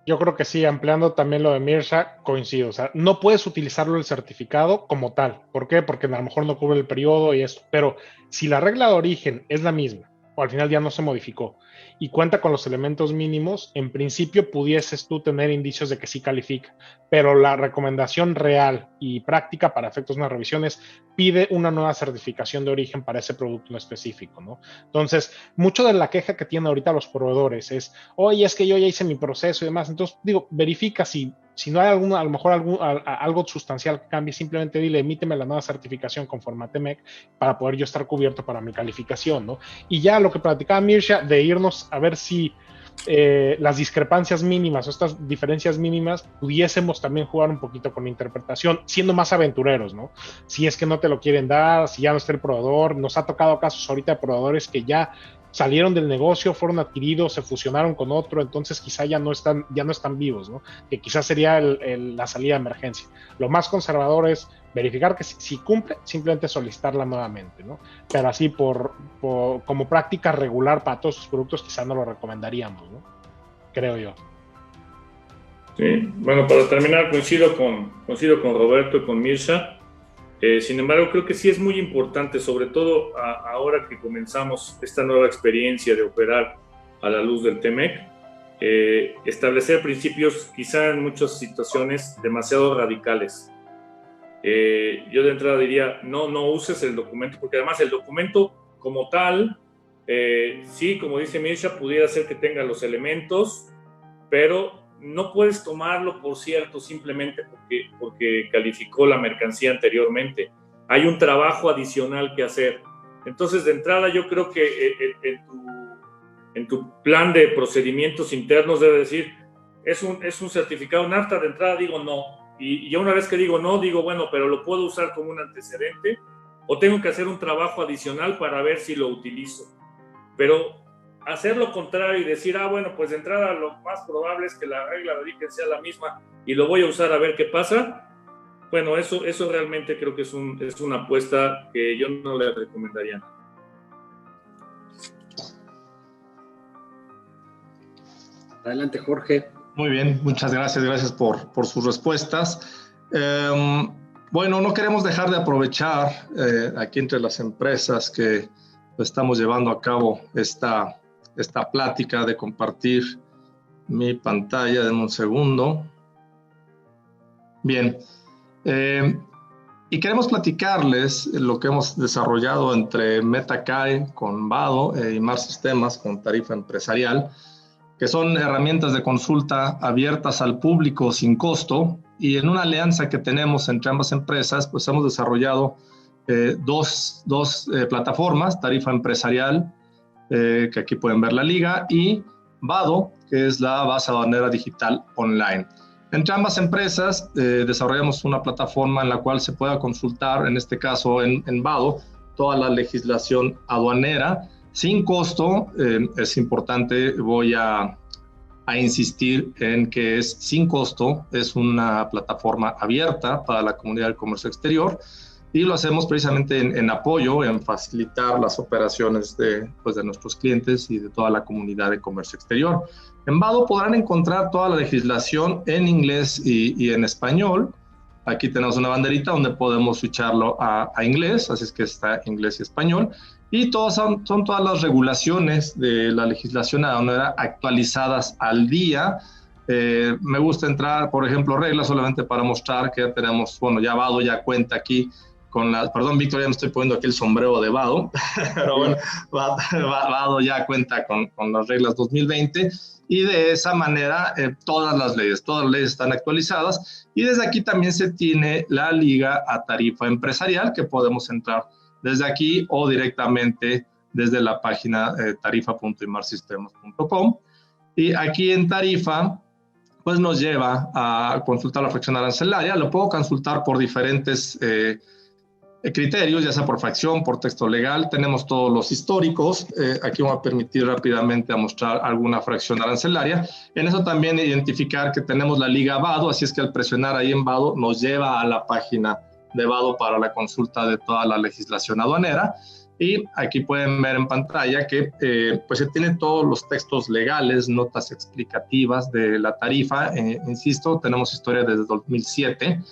Yo creo que sí, ampliando también lo de Mirsha, coincido. O sea, no puedes utilizarlo el certificado como tal. ¿Por qué? Porque a lo mejor no cubre el periodo y eso. Pero si la regla de origen es la misma, o al final ya no se modificó, y cuenta con los elementos mínimos, en principio pudieses tú tener indicios de que sí califica. Pero la recomendación real y práctica para efectos de una revisión es pide una nueva certificación de origen para ese producto en específico, ¿no? Entonces, mucho de la queja que tienen ahorita los proveedores es, oye, es que yo ya hice mi proceso y demás. Entonces, digo, verifica si no hay a lo mejor algo sustancial que cambie, simplemente dile, emíteme la nueva certificación conforme a TEMEC para poder yo estar cubierto para mi calificación, ¿no? Y ya lo que platicaba Mirsha, de irnos a ver si las discrepancias mínimas o estas diferencias mínimas pudiésemos también jugar un poquito con la interpretación, siendo más aventureros, ¿no? Si es que no te lo quieren dar, si ya no está el proveedor. Nos ha tocado casos ahorita de proveedores que ya salieron del negocio, fueron adquiridos, se fusionaron con otro, entonces quizá ya no están vivos, ¿no? Que quizás sería la salida de emergencia. Lo más conservador es verificar que si cumple, simplemente solicitarla nuevamente, ¿no? Pero así como práctica regular para todos sus productos, quizá no lo recomendaríamos, ¿no? Creo yo. Sí, bueno, para terminar, coincido con Roberto y con Mirsha. Sin embargo, creo que sí es muy importante, sobre todo ahora que comenzamos esta nueva experiencia de operar a la luz del TEMEC, establecer principios quizá en muchas situaciones demasiado radicales. Yo de entrada diría, no uses el documento, porque además el documento como tal, sí, como dice Mirsha, pudiera ser que tenga los elementos, pero no puedes tomarlo por cierto simplemente porque calificó la mercancía anteriormente. hay un trabajo adicional que hacer. Entonces, de entrada, yo creo que en tu plan de procedimientos internos debe decir, es un certificado NAFTA, de entrada digo no. Y ya una vez que digo no, digo, bueno, pero lo puedo usar como un antecedente o tengo que hacer un trabajo adicional para ver si lo utilizo. Pero hacer lo contrario y decir, bueno, pues de entrada lo más probable es que la regla de origen sea la misma y lo voy a usar a ver qué pasa. Bueno, eso realmente creo que es una apuesta que yo no le recomendaría. Adelante, Jorge. Muy bien, muchas gracias por sus respuestas. Bueno, no queremos dejar de aprovechar aquí entre las empresas que estamos llevando a cabo esta plática de compartir mi pantalla. Denme un segundo. Bien. Y queremos platicarles lo que hemos desarrollado entre MetaCAE con Vado y Mar Sistemas con Tarifa Empresarial, que son herramientas de consulta abiertas al público sin costo, y en una alianza que tenemos entre ambas empresas, pues hemos desarrollado dos plataformas, Tarifa Empresarial, que aquí pueden ver la liga, y Vado, que es la base aduanera digital online. Entre ambas empresas desarrollamos una plataforma en la cual se pueda consultar, en este caso en Vado, toda la legislación aduanera sin costo. Es importante, voy a insistir en que es sin costo, es una plataforma abierta para la comunidad del comercio exterior y lo hacemos precisamente en apoyo, en facilitar las operaciones de nuestros clientes y de toda la comunidad de comercio exterior. En Vado podrán encontrar toda la legislación en inglés y en español. Aquí tenemos una banderita donde podemos switcharlo a inglés, así es que está inglés y español. Y son todas las regulaciones de la legislación aduanera actualizadas al día. Me gusta entrar, por ejemplo, reglas solamente para mostrar que ya tenemos, bueno, ya Vado ya cuenta aquí con las, perdón, Víctor, ya me estoy poniendo aquí el sombrero de Vado, pero bueno, Vado ya cuenta con las reglas 2020 y de esa manera todas las leyes están actualizadas y desde aquí también se tiene la liga a Tarifa Empresarial que podemos entrar desde aquí o directamente desde la página tarifa.imarsistemas.com y aquí en Tarifa pues nos lleva a consultar la fracción arancelaria. Lo puedo consultar por diferentes criterios, ya sea por fracción, por texto legal. Tenemos todos los históricos. Aquí voy a permitir rápidamente a mostrar alguna fracción arancelaria. En eso también identificar que tenemos la liga Vado, así es que al presionar ahí en Vado nos lleva a la página de Vado para la consulta de toda la legislación aduanera. Y aquí pueden ver en pantalla que pues se tienen todos los textos legales, notas explicativas de la tarifa. Insisto, tenemos historia desde 2007.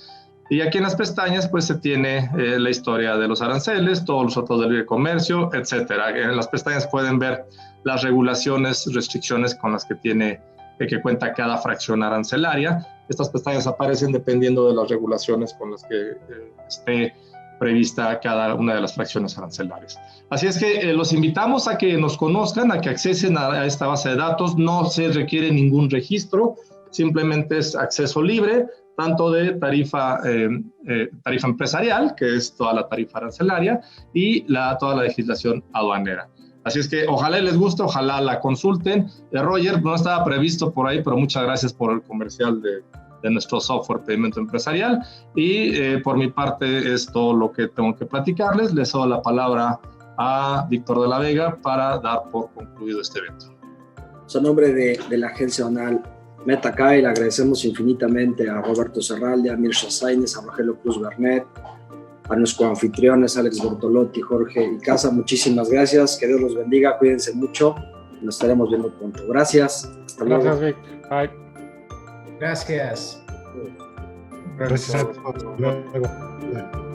Y aquí en las pestañas pues se tiene la historia de los aranceles, todos los otros del libre comercio, etcétera. En las pestañas pueden ver las regulaciones, restricciones con las que cuenta cada fracción arancelaria. Estas pestañas aparecen dependiendo de las regulaciones con las que esté prevista cada una de las fracciones arancelarias. Así es que los invitamos a que nos conozcan, a que accesen a esta base de datos. No se requiere ningún registro, simplemente es acceso libre, tanto de tarifa empresarial, que es toda la tarifa arancelaria, y toda la legislación aduanera. Así es que ojalá les guste, ojalá la consulten. Roger, no estaba previsto por ahí, pero muchas gracias por el comercial de nuestro software Pedimento Empresarial. Y por mi parte es todo lo que tengo que platicarles. Les doy la palabra a Víctor de la Vega para dar por concluido este evento. A nombre de la agencia aduanal MetaCAE, le agradecemos infinitamente a Roberto Serralde, a Mirsha Sainz, a Rogelio Cruz Bernet, a nuestros anfitriones Alex Bortolotti, Jorge y Casa. Muchísimas gracias, que Dios los bendiga, cuídense mucho, nos estaremos viendo pronto. Gracias, hasta luego. Gracias, Vic. Bye. Gracias. Gracias a todos. Luego.